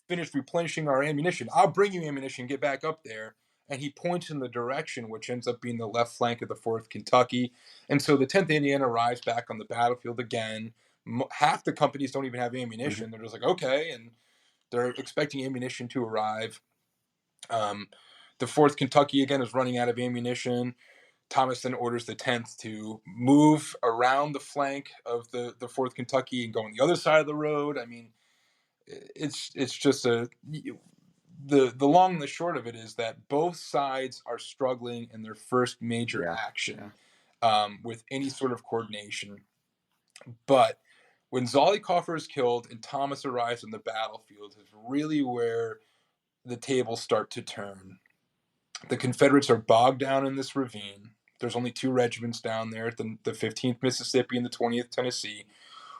finished replenishing our ammunition. I'll bring you ammunition. Get back up there." And he points in the direction, which ends up being the left flank of the 4th Kentucky. And so the 10th Indiana arrives back on the battlefield again. Half the companies don't even have Mm-hmm. ammunition. They're just like, okay. And they're expecting ammunition to arrive. Um, the 4th Kentucky, again, is running out of ammunition. Thomas then orders the 10th to move around the flank of the 4th Kentucky and go on the other side of the road. I mean, it's just the long and the short of it is that both sides are struggling in their first major Yeah. action Yeah. with any sort of coordination. But when Zollicoffer is killed and Thomas arrives on the battlefield is really where the tables start to turn. The Confederates are bogged down in this ravine. There's only two regiments down there, the 15th Mississippi and the 20th Tennessee.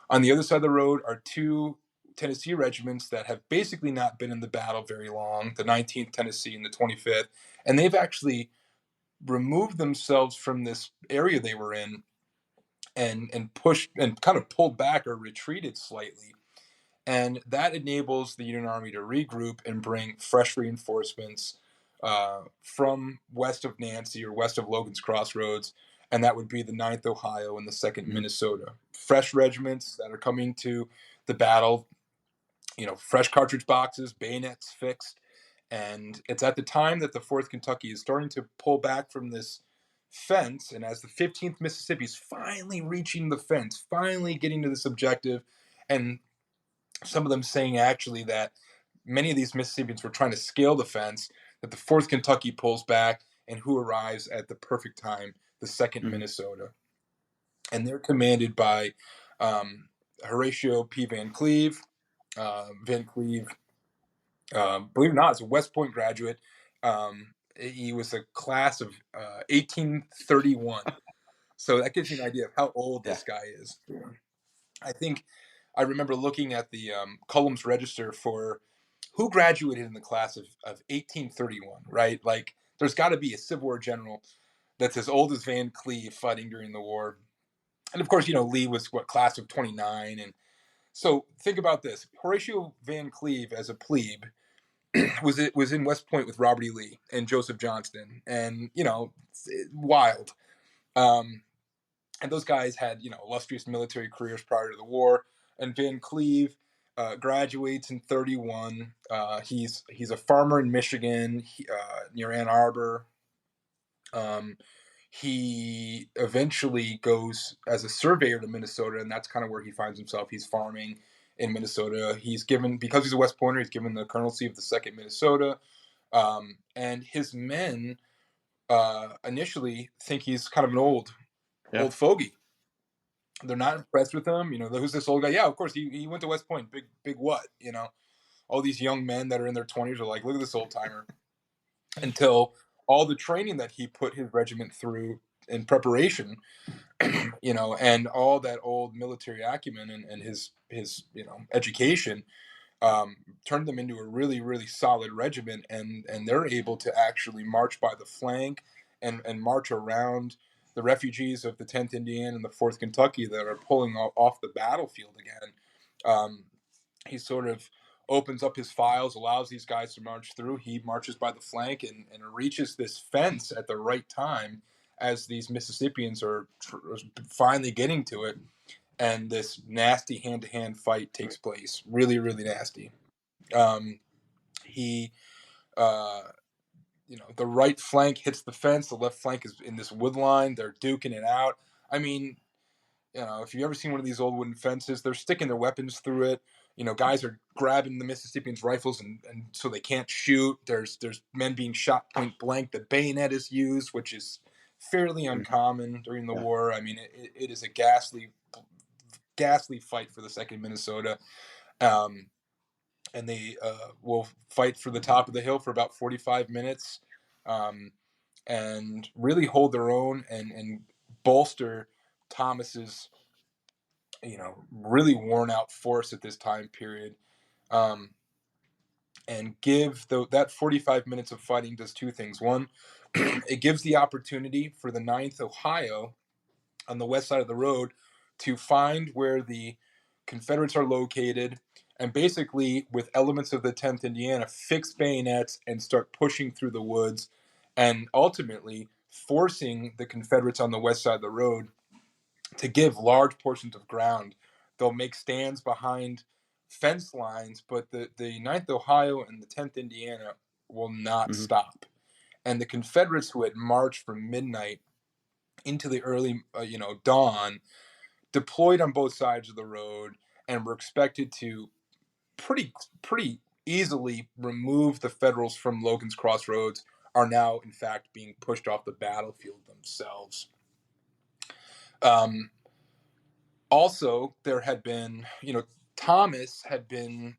On the other side of the road are two Tennessee regiments that have basically not been in the battle very long, the 19th Tennessee and the 25th. And they've actually removed themselves from this area they were in and pushed and kind of pulled back or retreated slightly. And that enables the Union Army to regroup and bring fresh reinforcements from west of Nancy or west of Logan's Crossroads, and that would be the 9th Ohio and the 2nd Mm-hmm. Minnesota. Fresh regiments that are coming to the battle, fresh cartridge boxes, bayonets fixed. And it's at the time that the 4th Kentucky is starting to pull back from this fence. And as the 15th Mississippi is finally reaching the fence, finally getting to this objective, and some of them saying actually that many of these Mississippians were trying to scale the fence, that the 4th Kentucky pulls back, and who arrives at the perfect time? The 2nd Mm-hmm. Minnesota. And they're commanded by Horatio P. Van Cleve. Van Cleve, believe it or not, is a West Point graduate. He was a class of 1831. So that gives you an idea of how old Yeah. this guy is. I think I remember looking at the Cullum's Register for who graduated in the class of 1831, right? Like, there's got to be a Civil War general that's as old as Van Cleve fighting during the war. And of course, Lee was class of 29. And so think about this. Horatio Van Cleve as a plebe was in West Point with Robert E. Lee and Joseph Johnston, and wild. Um, and those guys had illustrious military careers prior to the war. And Van Cleve graduates in 31. He's a farmer in Michigan, near Ann Arbor. Um, he eventually goes as a surveyor to Minnesota, and that's kind of where he finds himself. He's farming in Minnesota. He's given, because he's a West Pointer, he's given the colonelcy of the 2nd Minnesota. And his men initially think he's kind of an old Yeah. fogey. They're not impressed with him. Who's this old guy? Yeah, of course, he went to West Point. Big what? All these young men that are in their 20s are like, look at this old timer. Until all the training that he put his regiment through in preparation, and all that old military acumen and his education turned them into a really, really solid regiment, and they're able to actually march by the flank and march around the refugees of the 10th Indiana and the 4th Kentucky that are pulling off the battlefield again. He sort of opens up his files, allows these guys to march through. He marches by the flank and reaches this fence at the right time as these Mississippians are finally getting to it. And this nasty hand-to-hand fight takes place. Really, really nasty. He, the right flank hits the fence. The left flank is in this wood line. They're duking it out. I mean, if you've ever seen one of these old wooden fences, they're sticking their weapons through it. Guys are grabbing the Mississippians' rifles and so they can't shoot. There's men being shot point blank. The bayonet is used, which is fairly uncommon during the war. I mean, it is a ghastly fight for the 2nd Minnesota. And they will fight for the top of the hill for about 45 minutes and really hold their own and bolster Thomas's really worn out force at this time period, and give that 45 minutes of fighting does two things. One, it gives the opportunity for the 9th Ohio on the west side of the road to find where the Confederates are located, and basically with elements of the 10th Indiana fix bayonets and start pushing through the woods, and ultimately forcing the Confederates on the west side of the road to give large portions of ground. They'll make stands behind fence lines, but the 9th Ohio and the 10th Indiana will not Mm-hmm. stop. And the Confederates, who had marched from midnight into the early dawn, deployed on both sides of the road and were expected to pretty easily remove the Federals from Logan's Crossroads, are now in fact being pushed off the battlefield themselves. Also, there had been, Thomas had been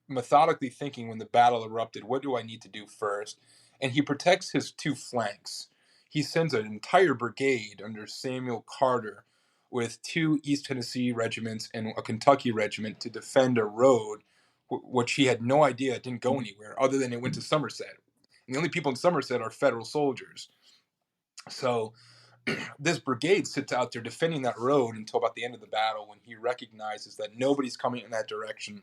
methodically thinking when the battle erupted, what do I need to do first? and he protects his two flanks. He sends an entire brigade under Samuel Carter with two East Tennessee regiments and a Kentucky regiment to defend a road, which he had no idea it didn't go anywhere other than it went to Somerset. And the only people in Somerset are federal soldiers. So this brigade sits out there defending that road until about the end of the battle, when he recognizes that nobody's coming in that direction,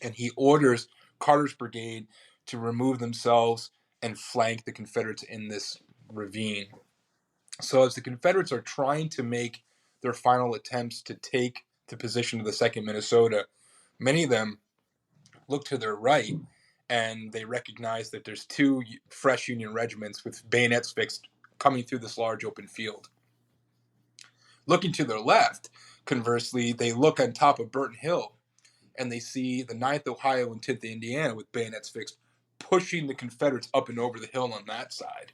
and he orders Carter's brigade to remove themselves and flank the Confederates in this ravine. So as the Confederates are trying to make their final attempts to take the position of the 2nd Minnesota, many of them look to their right and they recognize that there's two fresh Union regiments with bayonets fixed coming through this large open field. Looking to their left, conversely, they look on top of Burton Hill and they see the 9th Ohio and 10th Indiana with bayonets fixed, pushing the Confederates up and over the hill on that side.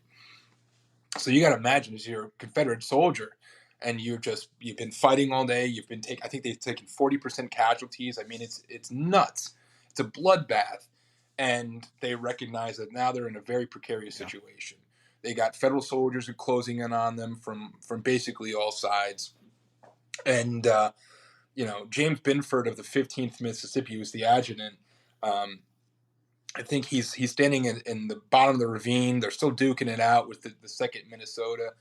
So you got to imagine, as you're a Confederate soldier and you've been fighting all day, I think they've taken 40% casualties. I mean, it's nuts. It's a bloodbath. And they recognize that now they're in a very precarious situation. They got federal soldiers closing in on them from basically all sides. And, James Binford of the 15th Mississippi was the adjutant. I think he's standing in the bottom of the ravine. They're still duking it out with the 2nd Minnesota.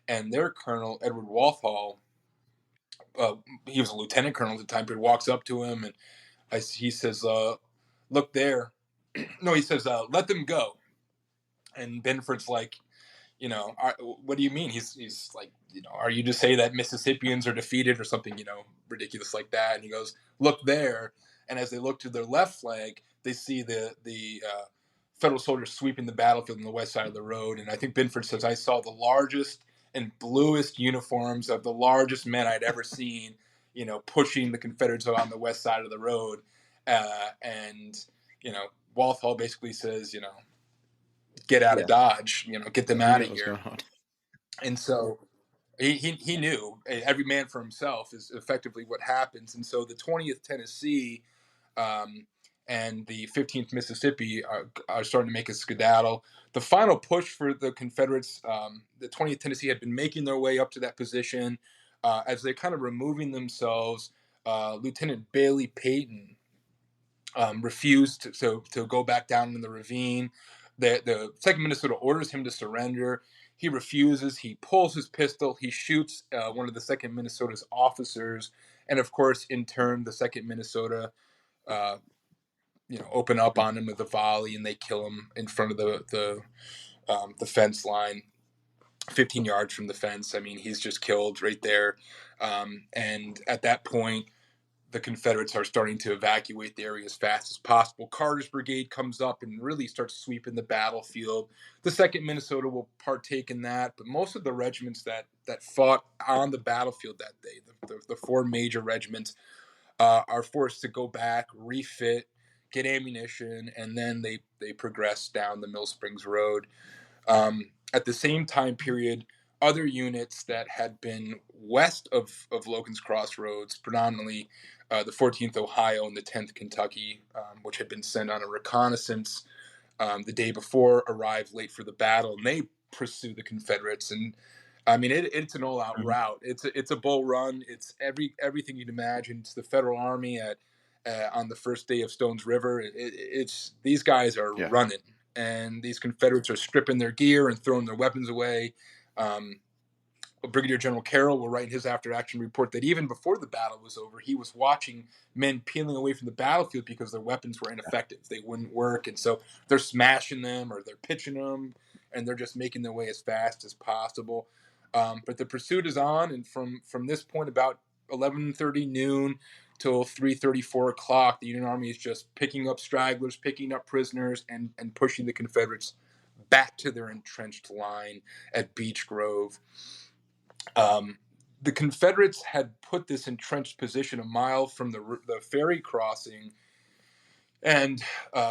And their colonel, Edward Walthall, he was a lieutenant colonel at the time, but walks up to him and he says, look there. No, he says, let them go. And Binford's like, what do you mean? He's like, are you just say that Mississippians are defeated or something, ridiculous like that? And he goes, look there. And as they look to their left flank, they see the federal soldiers sweeping the battlefield on the west side of the road. And I think Binford says, I saw the largest and bluest uniforms of the largest men I'd ever seen, pushing the Confederates on the west side of the road. And Walthall basically says, get out of Dodge, get them out of here. And so he knew every man for himself is effectively what happens. And so the 20th Tennessee and the 15th Mississippi are starting to make a skedaddle. The final push for the Confederates, the 20th Tennessee had been making their way up to that position. As they're kind of removing themselves, Lieutenant Bailey Peyton refused to go back down in the ravine. The 2nd Minnesota orders him to surrender. He refuses. He pulls his pistol. He shoots one of the 2nd Minnesota's officers. And of course, in turn, the 2nd Minnesota, open up on him with a volley, and they kill him in front of the fence line, 15 yards from the fence. I mean, he's just killed right there. And at that point, the Confederates are starting to evacuate the area as fast as possible. Carter's brigade comes up and really starts sweeping the battlefield. The 2nd Minnesota will partake in that, but most of the regiments that fought on the battlefield that day, the 4 major regiments, are forced to go back, refit, get ammunition, and then they progress down the Mill Springs Road. At the same time period, other units that had been west of Logan's Crossroads, predominantly the 14th Ohio and the 10th Kentucky, which had been sent on a reconnaissance the day before, arrived late for the battle, and they pursue the Confederates. And I mean, it's an all-out rout. It's a bull run. It's everything you'd imagine. It's the Federal Army on the first day of Stones River. It's these guys are running, and these Confederates are stripping their gear and throwing their weapons away. Brigadier General Carroll will write in his after-action report that even before the battle was over, he was watching men peeling away from the battlefield because their weapons were ineffective. They wouldn't work, and so they're smashing them or they're pitching them, and they're just making their way as fast as possible. But the pursuit is on, and from this point, about 11:30 noon till 3:30, 4 o'clock, the Union Army is just picking up stragglers, picking up prisoners, and pushing the Confederates back to their entrenched line at Beech Grove. The Confederates had put this entrenched position a mile from the ferry crossing, and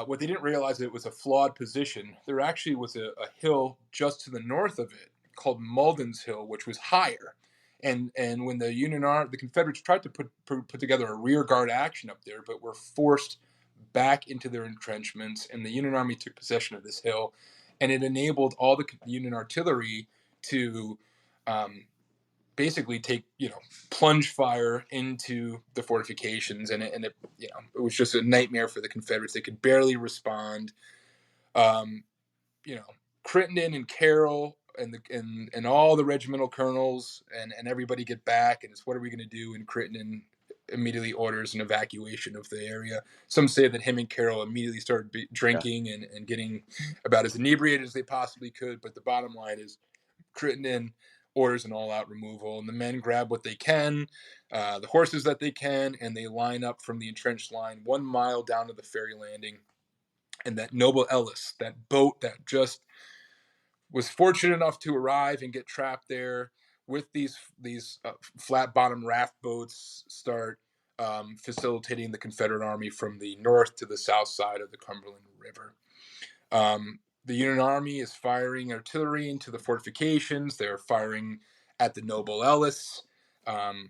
what they didn't realize, it was a flawed position. There actually was a hill just to the north of it called Malden's Hill, which was higher. And when the Confederates tried to put together a rear guard action up there, but were forced back into their entrenchments, and the Union Army took possession of this hill. and it enabled all the Union artillery to basically take, plunge fire into the fortifications, and it it was just a nightmare for the Confederates. They could barely respond. Um, you know, Crittenden and Carroll and all the regimental colonels and everybody get back, and it's, what are we going to do? And Crittenden immediately orders an evacuation of the area. Some say that him and Carroll immediately started Yeah. drinking and getting about as inebriated as they possibly could. But the bottom line is, Crittenden orders an all-out removal, and the men grab what they can, the horses that they can, and they line up from the entrenched line 1 mile down to the ferry landing. And that Noble Ellis, that boat that just was fortunate enough to arrive and get trapped there with these flat bottom raft boats, start facilitating the Confederate Army from the north to the south side of the Cumberland River. The Union Army is firing artillery into the fortifications. They're firing at the Noble Ellis. Um,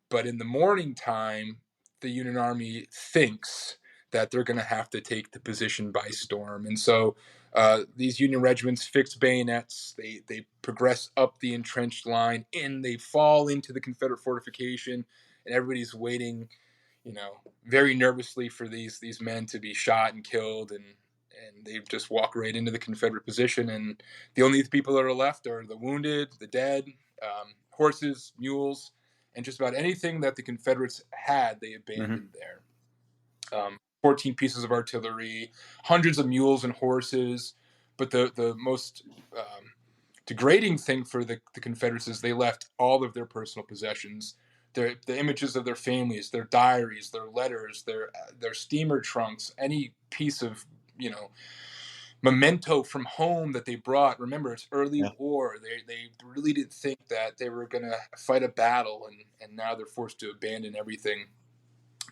but in the morning time, the Union Army thinks that they're going to have to take the position by storm. And so these Union regiments fix bayonets. They progress up the entrenched line, and they fall into the Confederate fortification. And everybody's waiting, very nervously for these men to be shot and killed. And they just walk right into the Confederate position. And the only people that are left are the wounded, the dead, horses, mules, and just about anything that the Confederates had, they abandoned there. 14 pieces of artillery, hundreds of mules and horses. But the most degrading thing for the Confederates is they left all of their personal possessions, the images of their families, their diaries, their letters, their steamer trunks, any piece of, memento from home that they brought. Remember, it's early Yeah. war. They really didn't think that they were going to fight a battle, and now they're forced to abandon everything.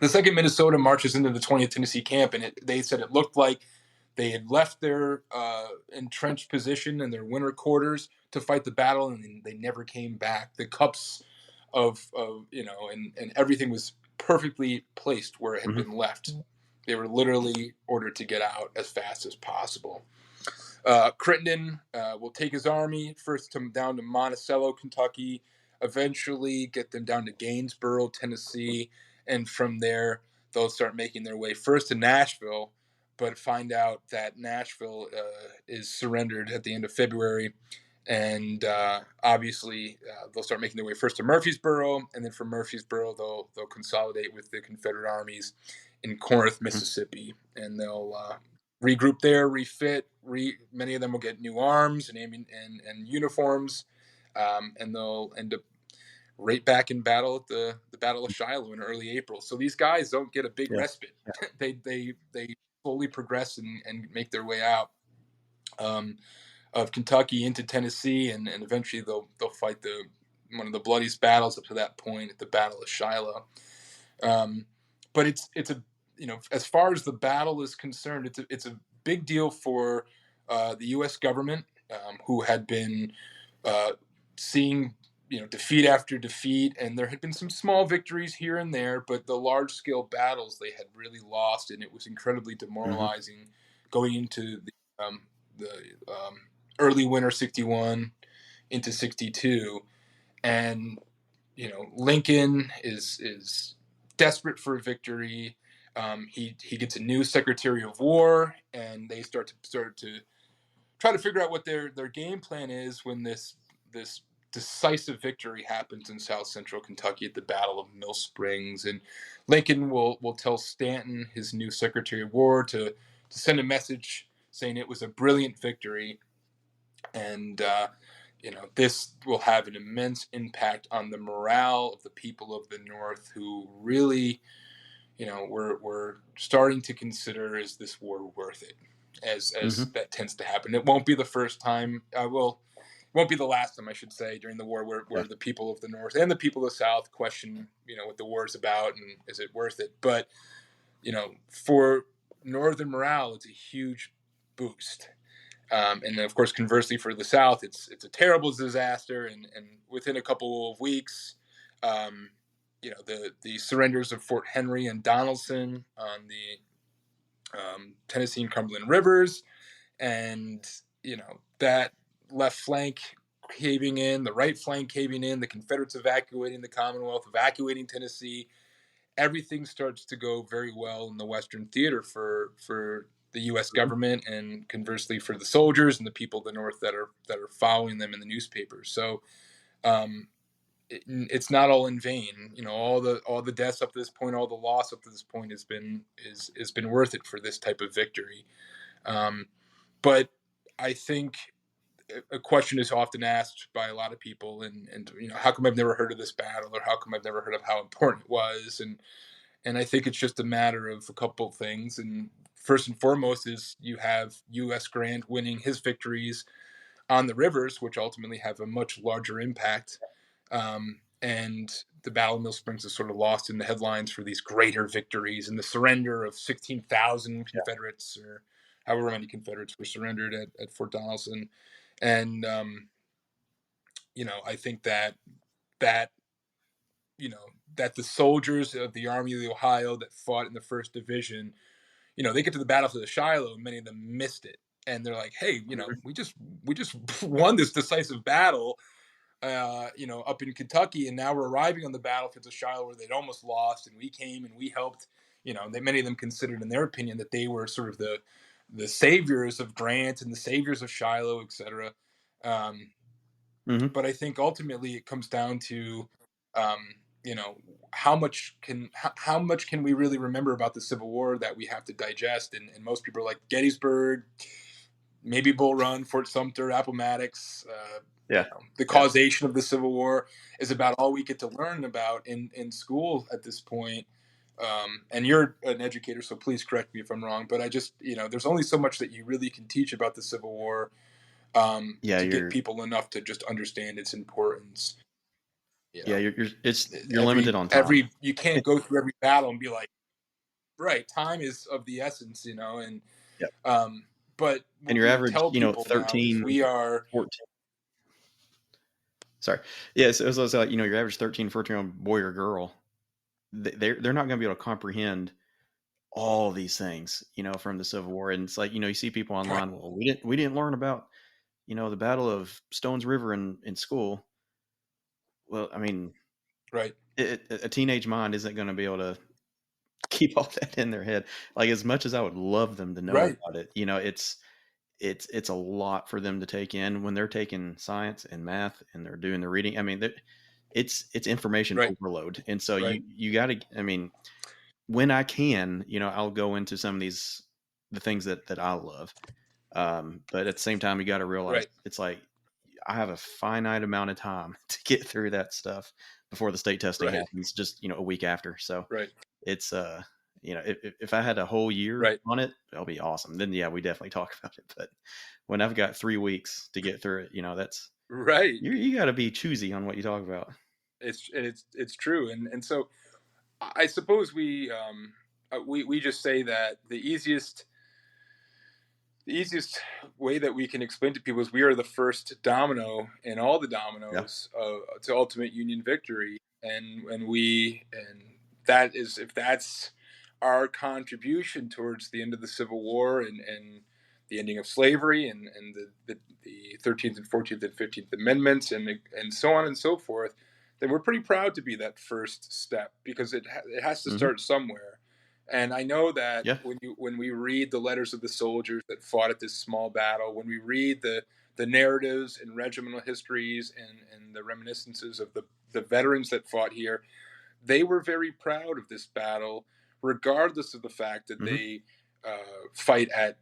The Second Minnesota marches into the 20th Tennessee camp, and they said it looked like they had left their entrenched position and their winter quarters to fight the battle, and they never came back. The cups of and everything was perfectly placed where it had been left. They were literally ordered to get out as fast as possible. Crittenden will take his army first down to Monticello, Kentucky, eventually get them down to Gainesboro, Tennessee, and from there they'll start making their way first to Nashville, but find out that Nashville is surrendered at the end of February. And obviously, they'll start making their way first to Murfreesboro, and then from Murfreesboro, they'll consolidate with the Confederate armies in Corinth, Mississippi, and they'll regroup there, refit. Many of them will get new arms and uniforms, and they'll end up right back in battle at the Battle of Shiloh in early April. So these guys don't get a big Yeah. respite. They slowly progress and make their way out of Kentucky into Tennessee, and eventually they'll fight one of the bloodiest battles up to that point at the Battle of Shiloh. But it's a as far as the battle is concerned, it's a big deal for the U.S. government, who had been seeing defeat after defeat, and there had been some small victories here and there, but the large scale battles they had really lost, and it was incredibly demoralizing going into the early winter '61 into '62. And Lincoln is desperate for a victory. He gets a new Secretary of War, and they start to try to figure out what their game plan is when this decisive victory happens in South Central Kentucky at the Battle of Mill Springs. And Lincoln will tell Stanton, his new Secretary of War, to send a message saying it was a brilliant victory, and this will have an immense impact on the morale of the people of the North, who really, we're starting to consider, is this war worth it? As that tends to happen. It won't be the first time. Won't be the last time, I should say, during the war where the people of the North and the people of the South question, what the war is about and is it worth it? But for Northern morale, it's a huge boost. And then, of course, conversely for the South, it's a terrible disaster. And within a couple of weeks, the surrenders of Fort Henry and Donelson on the Tennessee and Cumberland rivers, and that left flank caving in, the right flank caving in, the Confederates evacuating the Commonwealth, evacuating Tennessee, everything starts to go very well in the Western theater for the U.S. Mhm. government, and conversely for the soldiers and the people of the North that are following them in the newspapers. So um, it's not all in vain. All the deaths up to this point, all the loss up to this point has been worth it for this type of victory. Um, but I think a question is often asked by a lot of people, and how come I've never heard of this battle, or how come I've never heard of how important it was, and I think it's just a matter of a couple of things. And first and foremost is you have U.S. Grant winning his victories on the rivers, which ultimately have a much larger impact. And the Battle of Mill Springs is sort of lost in the headlines for these greater victories and the surrender of 16,000 Yeah. Confederates, or however many Confederates were surrendered at Fort Donelson. And I think that you know that the soldiers of the Army of the Ohio that fought in the First Division, they get to the Battlefield of Shiloh, and many of them missed it, and they're like, "Hey, Mhm. we just won this decisive battle, up in Kentucky, and now we're arriving on the battlefield of Shiloh where they'd almost lost, and we came and we helped." Many of them considered, in their opinion, that they were sort of the saviors of Grant and the saviors of Shiloh, etc. Um, Mhm. but I think ultimately it comes down to, um, you know, how much can we really remember about the Civil War that we have to digest? And most people are like Gettysburg, maybe Bull Run, Fort Sumter, Appomattox. Yeah. The Yeah. causation of the Civil War is about all we get to learn about in school at this point. And you're an educator, so please correct me if I'm wrong. But I just, there's only so much that you really can teach about the Civil War, Yeah. to get people enough to just understand its importance. You know, You're limited every on time. every you can't go through every battle and be like, right, time is of the essence, and Yeah. um, but And what your we would average, tell people now is 13, we are 14. Sorry. Yeah. So it's like, your average 13, 14-year-old boy or girl, they're not going to be able to comprehend all these things, from the Civil War. And it's like, you see people right, online, well, we didn't learn about, the Battle of Stones River in school. Well, I mean, right, a teenage mind isn't going to be able to keep all that in their head. Like, as much as I would love them to know right, about it, it's a lot for them to take in when they're taking science and math and they're doing the reading. I mean, it's information right, overload. And so right, you got to, I mean, when I can, I'll go into some of the things that I love. But at the same time, you got to realize right, it's like I have a finite amount of time to get through that stuff before the state testing right, happens, just, a week after. So right, it's, if I had a whole year right, on it, that'll be awesome. Then, yeah, we definitely talk about it. But when I've got 3 weeks to get through it, that's, right. you got to be choosy on what you talk about. It's true, and so I suppose we just say that the easiest way that we can explain to people is we are the first domino in all the Yeah. dominoes to ultimate Union victory, and that is, if that's our contribution towards the end of the Civil War, and the ending of slavery, and the 13th and 14th and 15th Amendments, and so on and so forth, then we're pretty proud to be that first step, because it has to Hmm. start somewhere. And I know that Yeah. when we read the letters of the soldiers that fought at this small battle, when we read the narratives and regimental histories, and the reminiscences of the veterans that fought here, they were very proud of this battle, regardless of the fact that Hmm. they fight at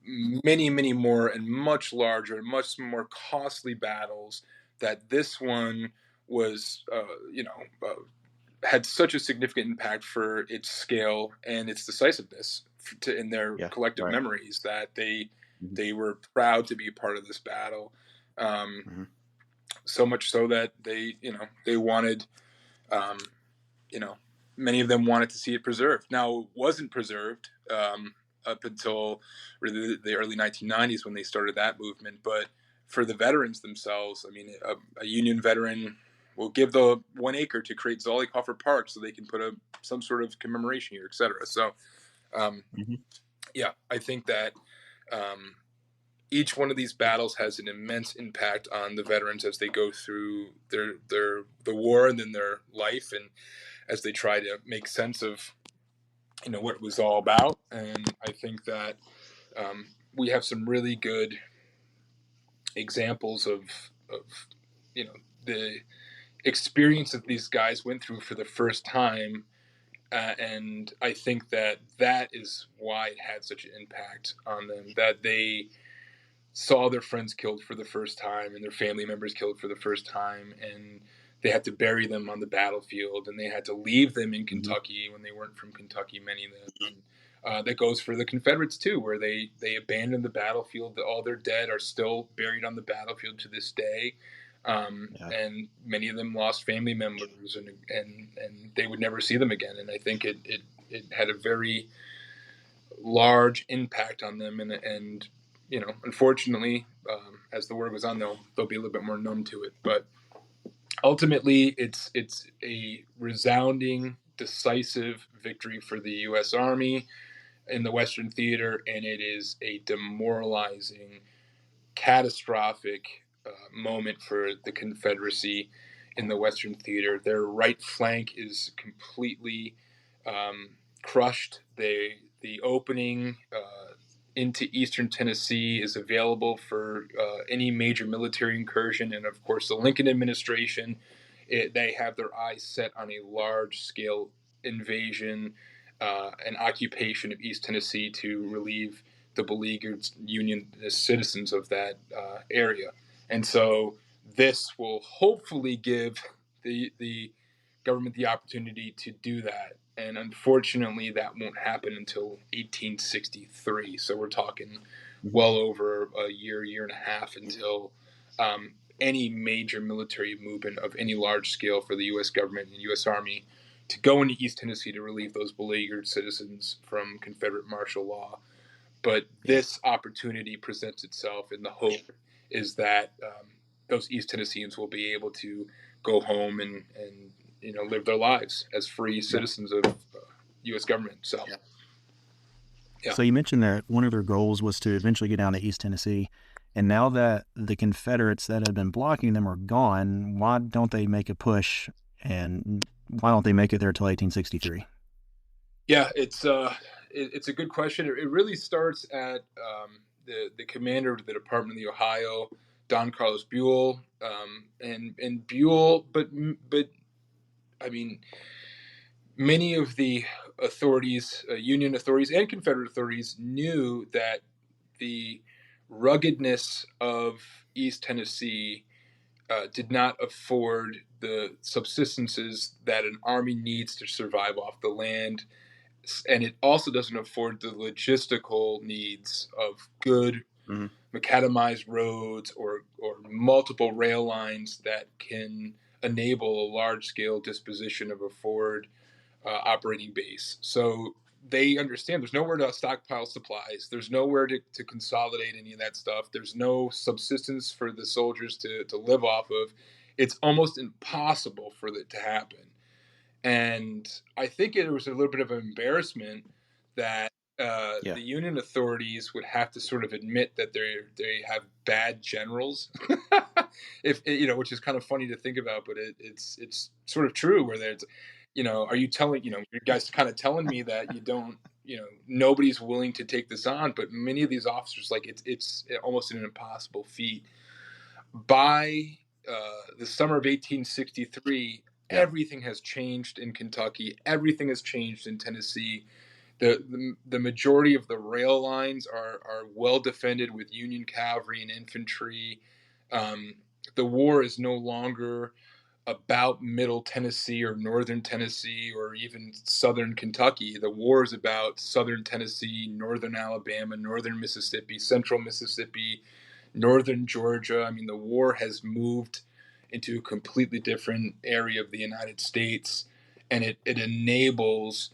many, many more and much larger and much more costly battles. That this one was, had such a significant impact for its scale and its decisiveness in their Yeah. collective Right. memories, that they Hmm. they were proud to be a part of this battle. Um, Hmm. so much so that they wanted, um, you know, many of them wanted to see it preserved. Now, it wasn't preserved up until really the early 1990s, when they started that movement. But for the veterans themselves, I mean, a Union veteran will give the 1 acre to create Zollikofer Park so they can put some sort of commemoration here, etc. So, um, Hmm. yeah, I think that um, each one of these battles has an immense impact on the veterans as they go through the war and then their life, and as they try to make sense of what it was all about. And I think that we have some really good examples of the experience that these guys went through for the first time. And I think that that is why it had such an impact on them, that they saw their friends killed for the first time and their family members killed for the first time, and they had to bury them on the battlefield, and they had to leave them in Kentucky when they weren't from Kentucky, many of them. That goes for the Confederates too, where they abandoned the battlefield. All their dead are still buried on the battlefield to this day. And many of them lost family members, and they would never see them again. And I think it had a very large impact on them, and unfortunately, as the word goes on, they'll be a little bit more numb to it. But ultimately, it's a resounding, decisive victory for the U.S. Army in the Western Theater, and it is a demoralizing, catastrophic moment for the Confederacy in the Western Theater. Their right flank is completely crushed. The opening into eastern Tennessee is available for any major military incursion, and of course the Lincoln administration, they have their eyes set on a large-scale invasion and occupation of East Tennessee to relieve the beleaguered Union citizens of that area. And so this will hopefully give the government the opportunity to do that. And unfortunately, that won't happen until 1863. So we're talking well over a year and a half until any major military movement of any large scale for the U.S. government and U.S. Army to go into East Tennessee to relieve those beleaguered citizens from Confederate martial law. But this opportunity presents itself, and the hope is that those East Tennesseans will be able to go home and live their lives as free citizens of U.S. government. So, So you mentioned that one of their goals was to eventually get down to East Tennessee. And now that the Confederates that had been blocking them are gone, why don't they make a push, and why don't they make it there till 1863? Yeah, it's a good question. It really starts at the commander of the Department of the Ohio, Don Carlos Buell, and Buell. But I mean, many of the authorities, Union authorities and Confederate authorities, knew that the ruggedness of East Tennessee did not afford the subsistences that an army needs to survive off the land. And it also doesn't afford the logistical needs of good macadamized roads or multiple rail lines that can enable a large-scale disposition of a forward operating base. So they understand there's nowhere to stockpile supplies. There's nowhere to consolidate any of that stuff. There's no subsistence for the soldiers to live off of. It's almost impossible for that to happen. And I think it was a little bit of an embarrassment that the Union authorities would have to sort of admit that they have bad generals, which is kind of funny to think about, but it's sort of true. Where there's, are you telling, you guys kind of telling me that you don't, nobody's willing to take this on, but many of these officers, like it's almost an impossible feat. By the summer of 1863. Everything has changed in Kentucky. Everything has changed in Tennessee. The majority of the rail lines are well defended with Union cavalry and infantry. The war is no longer about Middle Tennessee or Northern Tennessee or even Southern Kentucky. The war is about Southern Tennessee, Northern Alabama, Northern Mississippi, Central Mississippi, Northern Georgia. I mean, the war has moved into a completely different area of the United States, and it enables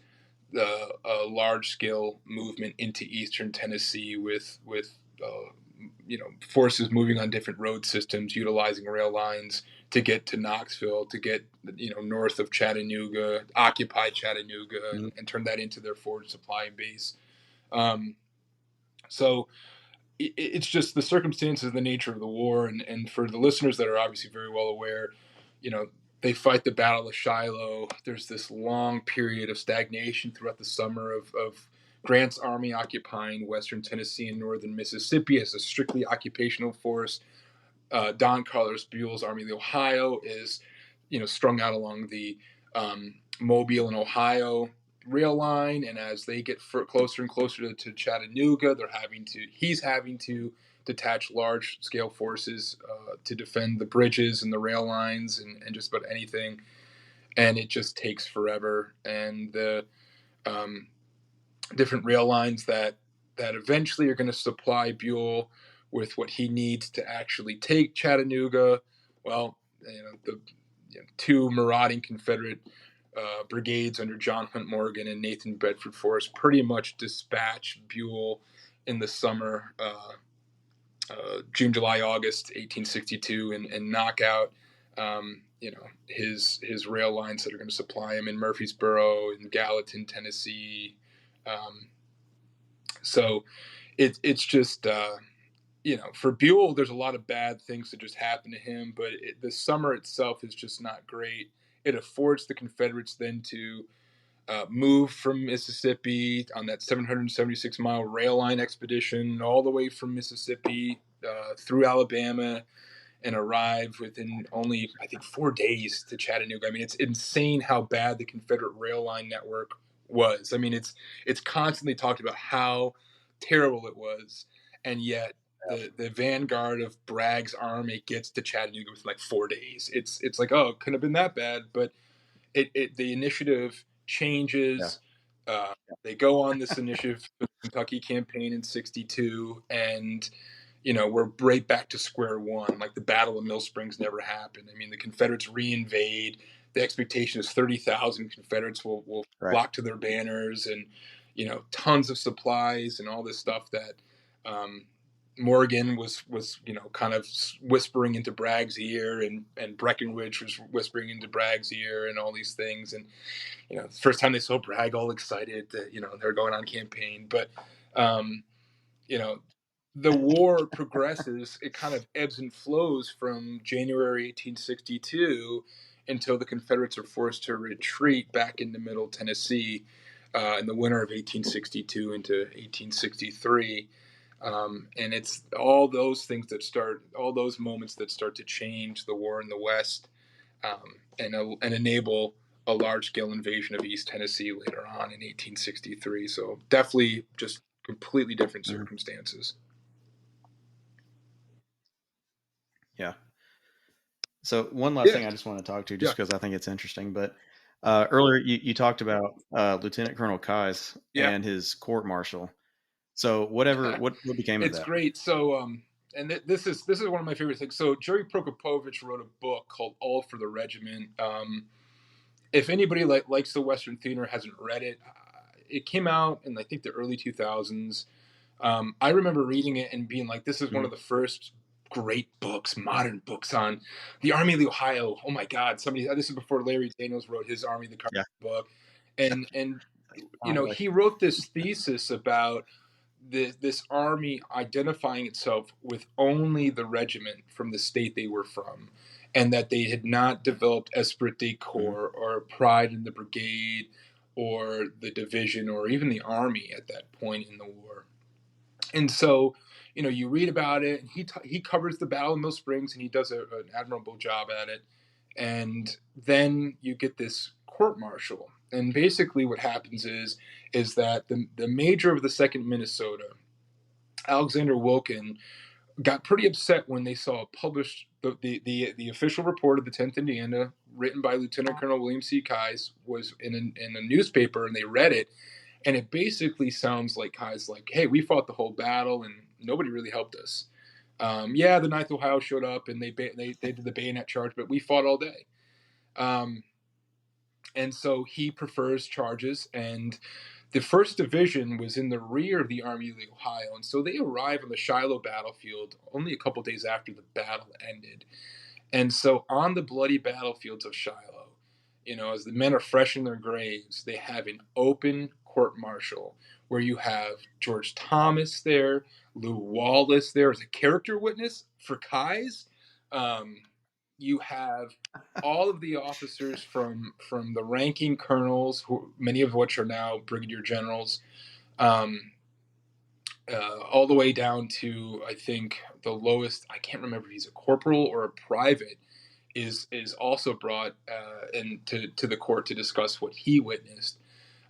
a large-scale movement into eastern Tennessee with forces moving on different road systems, utilizing rail lines to get to Knoxville, to get north of Chattanooga, occupy Chattanooga, and turn that into their forward supply base. So it's just the circumstances, the nature of the war, and for the listeners that are obviously very well aware, you know, they fight the Battle of Shiloh. There's this long period of stagnation throughout the summer of Grant's army occupying western Tennessee and northern Mississippi as a strictly occupational force. Don Carlos Buell's Army of the Ohio is, strung out along the Mobile and Ohio rail line, and as they get closer and closer to Chattanooga, he's having to detach large scale forces to defend the bridges and the rail lines and just about anything, and it just takes forever. And the um, different rail lines that eventually are going to supply Buell with what he needs to actually take Chattanooga. Well, the two marauding Confederate brigades under John Hunt Morgan and Nathan Bedford Forrest pretty much dispatch Buell in the summer, June, July, August, 1862, and knock out his rail lines that are going to supply him in Murfreesboro and Gallatin, Tennessee. So it's just for Buell, there's a lot of bad things that just happen to him, but the summer itself is just not great. It affords the Confederates then to move from Mississippi on that 776-mile rail line expedition all the way from Mississippi through Alabama and arrive within only, I think, 4 days to Chattanooga. I mean, it's insane how bad the Confederate rail line network was. I mean, it's constantly talked about how terrible it was, and yet the vanguard of Bragg's army gets to Chattanooga within like 4 days. It's like, oh, it couldn't have been that bad, but the initiative changes. They go on this initiative for the Kentucky campaign in '62, and we're right back to square one. Like the Battle of Mill Springs never happened. I mean, the Confederates reinvade. The expectation is 30,000 Confederates will flock to their banners, and tons of supplies and all this stuff that Morgan was kind of whispering into Bragg's ear, and Breckinridge was whispering into Bragg's ear, and all these things. And the first time they saw Bragg all excited that they're going on campaign, but you know the war progresses. It kind of ebbs and flows from January 1862 until the Confederates are forced to retreat back into Middle Tennessee in the winter of 1862 into 1863. And it's all those moments that start to change the war in the West, and enable a large-scale invasion of East Tennessee later on in 1863. So definitely just completely different circumstances. Yeah. So one last thing I just want to talk to, just because I think it's interesting. But earlier you talked about Lieutenant Colonel Keyes and his court martial. So what became of that? It's great. So and this is one of my favorite things. So Jerry Prokopovich wrote a book called All for the Regiment. If anybody likes the Western theater, hasn't read it, it came out in I think the early 2000s. I remember reading it and being like, this is one of the first great books, modern books on the Army of the Ohio. Oh my God. This is before Larry Daniels wrote his Army of the Ohio book. And he wrote this thesis about this army identifying itself with only the regiment from the state they were from, and that they had not developed esprit de corps or pride in the brigade or the division or even the army at that point in the war. And so, you read about it, and he covers the Battle of Mill Springs, and he does an admirable job at it. And then you get this court martial, and basically what happens is that the major of the 2nd Minnesota, Alexander Wilkin, got pretty upset when they saw published the official report of the 10th Indiana, written by Lieutenant Colonel William C. Keyes, was in a newspaper, and they read it. And it basically sounds like Keyes like, hey, we fought the whole battle and nobody really helped us. The 9th Ohio showed up and they did the bayonet charge, but we fought all day. And so he prefers charges, and the 1st Division was in the rear of the Army of the Ohio. And so they arrive on the Shiloh battlefield only a couple days after the battle ended. And so on the bloody battlefields of Shiloh, as the men are fresh in their graves, they have an open court-martial where you have George Thomas there, Lou Wallace there as a character witness for Kai's. Um, you have all of the officers from the ranking colonels, who many of which are now brigadier generals, um, all the way down to I think the lowest. I can't remember if he's a corporal or a private. Is also brought to the court to discuss what he witnessed.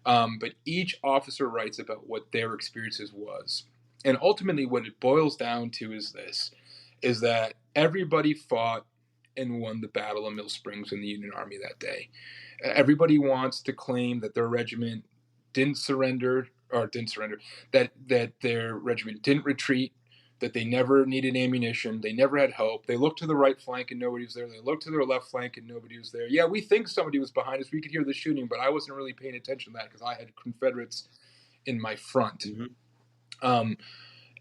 But each officer writes about what their experiences was, and ultimately, what it boils down to is this: is that everybody fought and won the Battle of Mill Springs in the Union Army that day. Everybody wants to claim that their regiment didn't surrender, that their regiment didn't retreat, that they never needed ammunition, they never had help. They looked to the right flank and nobody was there. They looked to their left flank and nobody was there. Yeah, we think somebody was behind us. We could hear the shooting, but I wasn't really paying attention to that because I had Confederates in my front. Mm-hmm.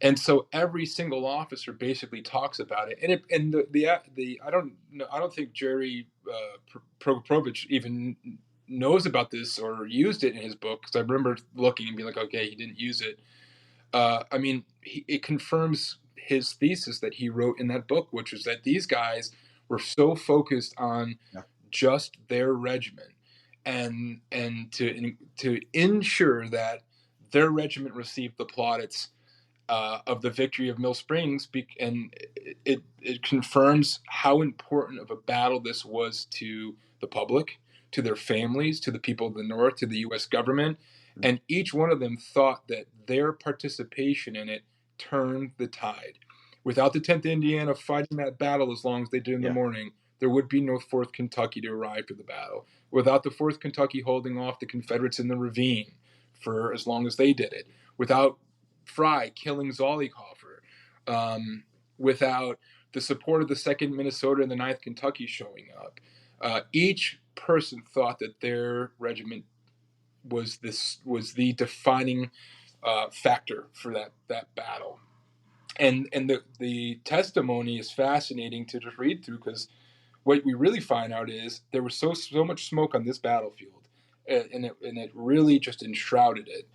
And so every single officer basically talks about it. And I don't know, I don't think Jerry Proprovich even knows about this or used it in his book, because I remember looking and being like, okay, he didn't use it. I mean, it confirms his thesis that he wrote in that book, which was that these guys were so focused on just their regiment and to ensure that their regiment received the plaudits of the victory of Mill Springs, and it confirms how important of a battle this was to the public, to their families, to the people of the North, to the U.S. government. And each one of them thought that their participation in it turned the tide. Without the 10th Indiana fighting that battle as long as they did in the morning, there would be no 4th Kentucky to arrive for the battle. Without the 4th Kentucky holding off the Confederates in the ravine for as long as they did it, without Fry killing Zollikofer, without the support of the 2nd Minnesota and the 9th Kentucky showing up, each person thought that their regiment was the defining factor for that battle. And the testimony is fascinating to just read through, because what we really find out is there was so much smoke on this battlefield, and it really just enshrouded it.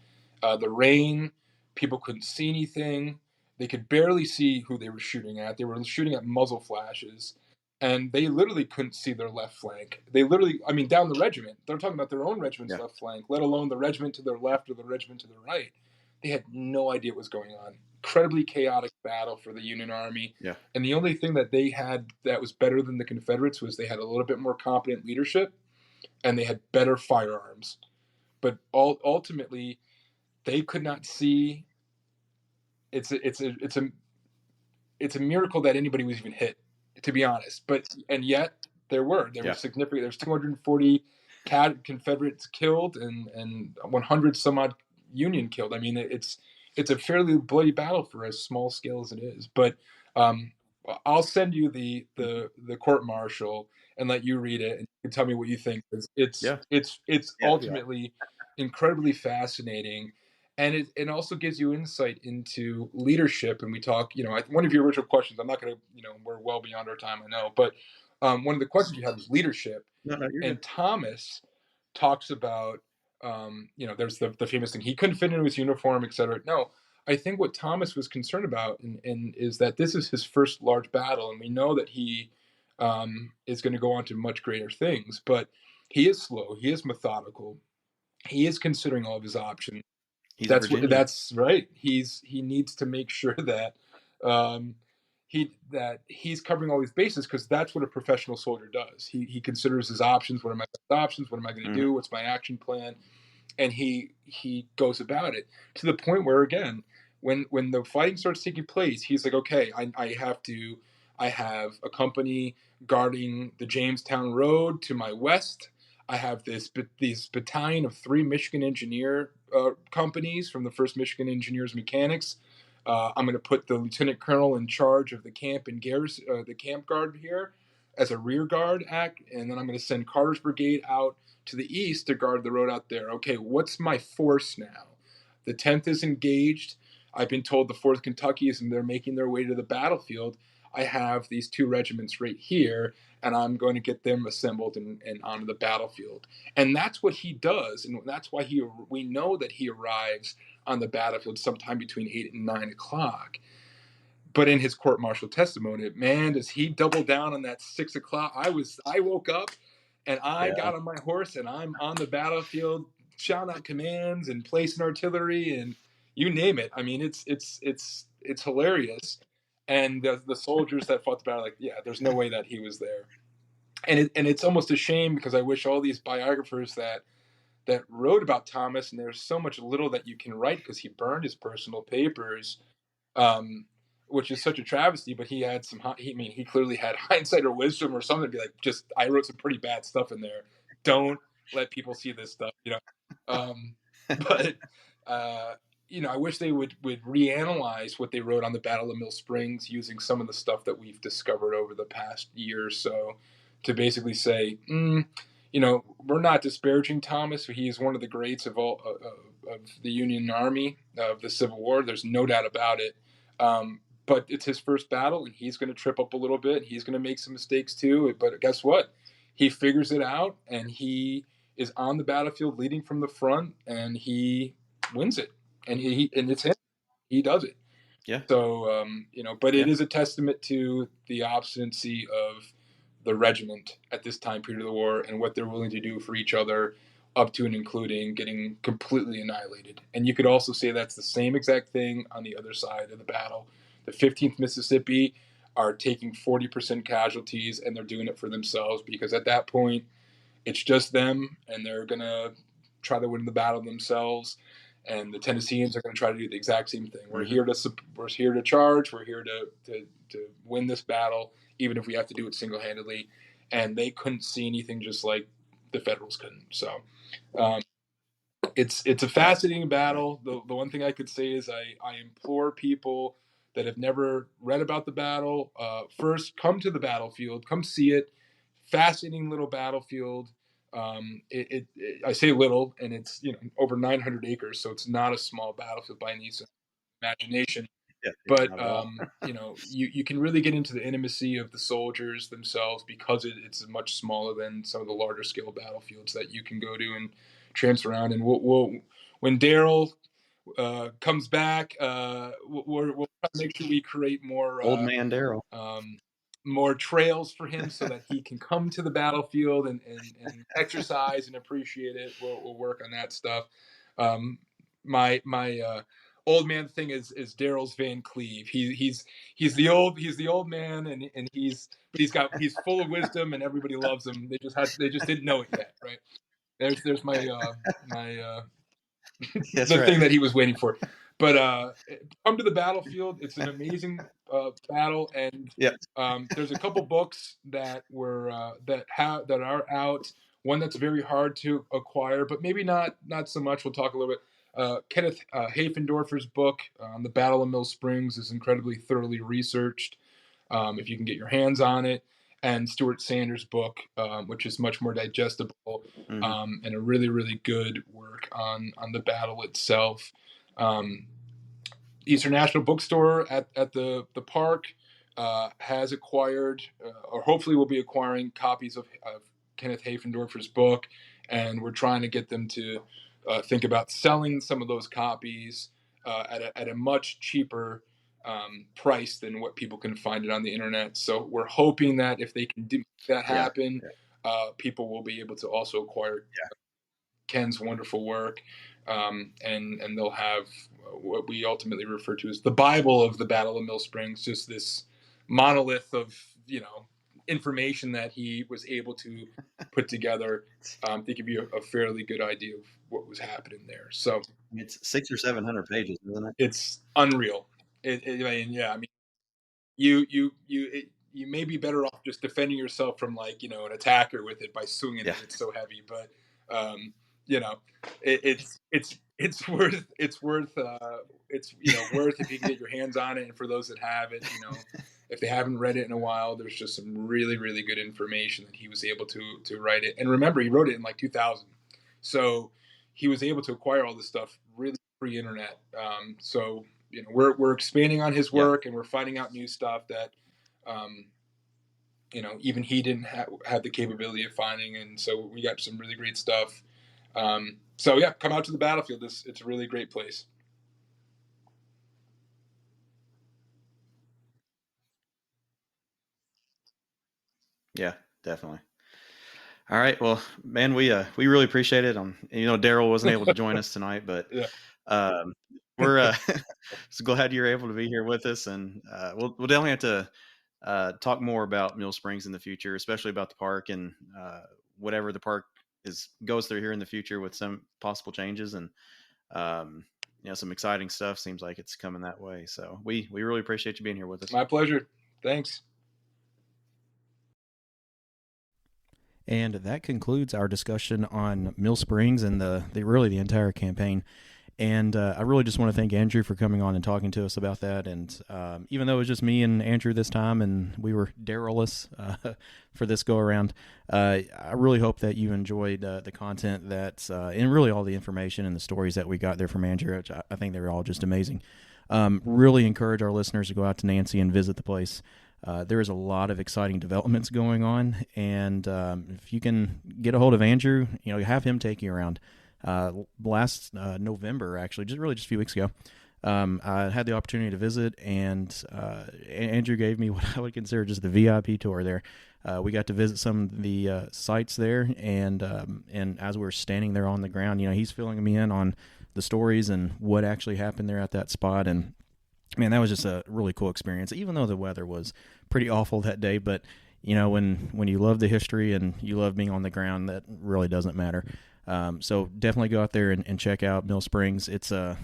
The rain, people couldn't see anything. They could barely see who they were shooting at. They were shooting at muzzle flashes, and they literally couldn't see their left flank. They literally, I mean, down the regiment. They're talking about their own regiment's left flank, let alone the regiment to their left or the regiment to their right. They had no idea what was going on. Incredibly chaotic battle for the Union Army. Yeah. And the only thing that they had that was better than the Confederates was they had a little bit more competent leadership, and they had better firearms. But ultimately, they could not see. It's a miracle that anybody was even hit, to be honest. And yet there were significant. There's 240 Confederates killed and 100 some odd Union killed. I mean, it's a fairly bloody battle for as small scale as it is. But I'll send you the court martial and let you read it, and you can tell me what you think. It's ultimately incredibly fascinating. And it also gives you insight into leadership. And we talk, one of your original questions, I'm not going to, we're well beyond our time, I know, but one of the questions you have is leadership. No, you're and good. Thomas talks about, there's the famous thing, he couldn't fit into his uniform, etc. No, I think what Thomas was concerned about and is that this is his first large battle. And we know that he is going to go on to much greater things, but he is slow. He is methodical. He is considering all of his options. He's a Virginian. That's right. He needs to make sure that he's covering all these bases, because that's what a professional soldier does. He considers his options. What are my options? What am I going to do? What's my action plan? And he goes about it to the point where, again, when the fighting starts taking place, he's like, okay, I have a company guarding the Jamestown Road to my west. I have this battalion of 3 Michigan engineer companies from the 1st Michigan Engineers Mechanics. I'm going to put the lieutenant colonel in charge of the camp and the camp guard here as a rear guard act, and then I'm going to send Carter's brigade out to the east to guard the road out there. Okay, what's my force now? The 10th is engaged. I've been told the 4th Kentucky is, and they're making their way to the battlefield. I have these two regiments right here, and I'm going to get them assembled and onto the battlefield. And that's what he does, and that's why we know that he arrives on the battlefield sometime between 8 and 9 o'clock. But in his court martial testimony, man, does he double down on that 6 o'clock? I woke up and I Yeah. got on my horse and I'm on the battlefield shouting out commands and placing artillery and you name it. I mean, it's hilarious. And the soldiers that fought the battle, like, yeah, there's no way that he was there. And it's almost a shame because I wish all these biographers that wrote about Thomas, and there's so much little that you can write because he burned his personal papers, um, which is such a travesty. But he had some. He clearly had hindsight or wisdom or something to be like, just I wrote some pretty bad stuff in there. Don't let people see this stuff, you know. But uh, I wish they would reanalyze what they wrote on the Battle of Mill Springs using some of the stuff that we've discovered over the past year or so to basically say, we're not disparaging Thomas. He is one of the greats of all of the Union Army of the Civil War. There's no doubt about it. But it's his first battle, and he's going to trip up a little bit. He's going to make some mistakes too. But guess what? He figures it out, and he is on the battlefield, leading from the front, and he wins it. And and it's him. He does it. Yeah. So but it Yeah. is a testament to the obstinacy of the regiment at this time period of the war and what they're willing to do for each other, up to and including getting completely annihilated. And you could also say that's the same exact thing on the other side of the battle. The 15th Mississippi are taking 40% casualties, and they're doing it for themselves because at that point, it's just them, and they're going to try to win the battle themselves. And the Tennesseans are going to try to do the exact same thing. We're here to charge. We're here to win this battle, even if we have to do it single-handedly. And they couldn't see anything just like the Federals couldn't. So it's a fascinating battle. The one thing I could say is I implore people that have never read about the battle, first come to the battlefield, come see it. Fascinating little battlefield. I say little, and it's over 900 acres, so it's not a small battlefield by any imagination. Yeah. But Not at all. you can really get into the intimacy of the soldiers themselves because it's much smaller than some of the larger scale battlefields that you can go to and transfer around. And we'll when Daryl comes back, we'll try to make sure we create more Old man Daryl. more trails for him so that he can come to the battlefield and exercise and appreciate it. We'll work on that stuff. My old man thing is Daryl's Van Cleve. He's the old man, and he's full of wisdom, and everybody loves him. They just didn't know it yet, right? There's my That's the right. thing that he was waiting for. But come to the battlefield. It's an amazing battle, and Yeah. there's a couple books that are out. One that's very hard to acquire, but maybe not so much. We'll talk a little bit. Kenneth Hafendorfer's book, The Battle of Mill Springs, is incredibly thoroughly researched. If you can get your hands on it, and Stuart Sanders' book, which is much more digestible, and a really, really good work on the battle itself. Eastern National Bookstore at the park has acquired, or hopefully will be acquiring, copies of Kenneth Hafendorfer's book, and we're trying to get them to think about selling some of those copies at a much cheaper price than what people can find it on the internet. So we're hoping that if they can do that happen, people will be able to also acquire Ken's wonderful work, and they'll have what we ultimately refer to as the Bible of the Battle of Mill Springs, just this monolith of information that he was able to put together to give you a fairly good idea of what was happening there. So it's 600 or 700 pages, isn't it? it's unreal. I mean, you may be better off just defending yourself from an attacker with it by swinging it. It's so heavy, but it's worth worth if you can get your hands on it. And for those that have it, if they haven't read it in a while, there's just some really, really good information that he was able to write it. And remember, he wrote it in 2000, so he was able to acquire all this stuff really pre-internet. So we're expanding on his work, and we're finding out new stuff that Even he didn't have the capability of finding, and so we got some really great stuff. So yeah, come out to the battlefield. It's a really great place. Yeah, definitely. All right. Well, man, we really appreciate it. Daryl wasn't able to join us tonight, but Yeah. um, we're so glad you're able to be here with us, and we'll definitely have to talk more about Mill Springs in the future, especially about the park and whatever the park goes through here in the future with some possible changes and some exciting stuff. Seems like it's coming that way. So we really appreciate you being here with us. My pleasure. Thanks. And that concludes our discussion on Mill Springs and the entire campaign. And I really just want to thank Andrew for coming on and talking to us about that. And even though it was just me and Andrew this time, and we were Daryl-less for this go around, I really hope that you enjoyed the content and really all the information and the stories that we got there from Andrew, which I think they were all just amazing. Really encourage our listeners to go out to Nancy and visit the place. There is a lot of exciting developments going on, and if you can get a hold of Andrew, have him take you around. Last November, actually, just a few weeks ago, I had the opportunity to visit, and Andrew gave me what I would consider just the VIP tour there. We got to visit some of the sites there, and as we were standing there on the ground, he's filling me in on the stories and what actually happened there at that spot. And man, that was just a really cool experience, even though the weather was pretty awful that day. But when you love the history and you love being on the ground, that really doesn't matter. So definitely go out there and check out Mill Springs. It's a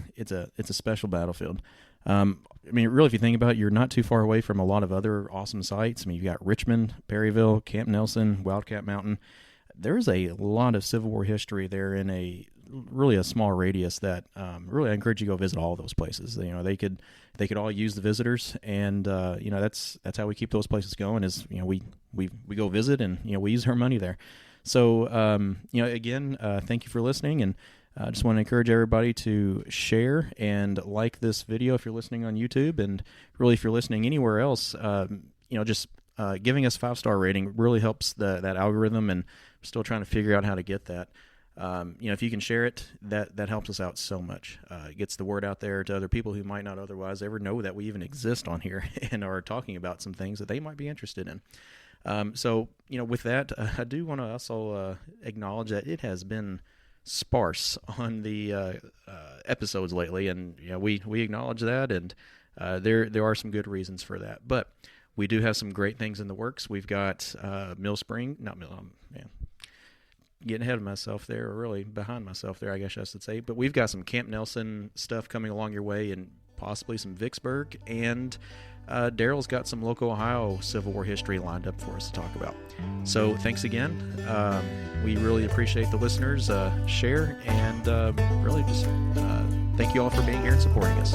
special battlefield. Really, if you think about it, you're not too far away from a lot of other awesome sites. You've got Richmond, Perryville, Camp Nelson, Wildcat Mountain. There's a lot of Civil War history there in a small radius that really I encourage you to go visit all of those places. They could all use the visitors, and that's how we keep those places going. Is we go visit, and we use our money there. So again, thank you for listening, and I just want to encourage everybody to share and like this video if you're listening on YouTube, and really if you're listening anywhere else, just giving us 5-star rating really helps that algorithm, and we're still trying to figure out how to get that. If you can share it, that helps us out so much. It gets the word out there to other people who might not otherwise ever know that we even exist on here and are talking about some things that they might be interested in. So with that, I do want to also acknowledge that it has been sparse on the episodes lately, and we acknowledge that, and there are some good reasons for that. But we do have some great things in the works. We've got getting ahead of myself there, or really behind myself there, I guess I should say. But we've got some Camp Nelson stuff coming along your way, and possibly some Vicksburg, and Daryl's got some local Ohio Civil War history lined up for us to talk about. So thanks again. We really appreciate the listeners. Share, and really just thank you all for being here and supporting us.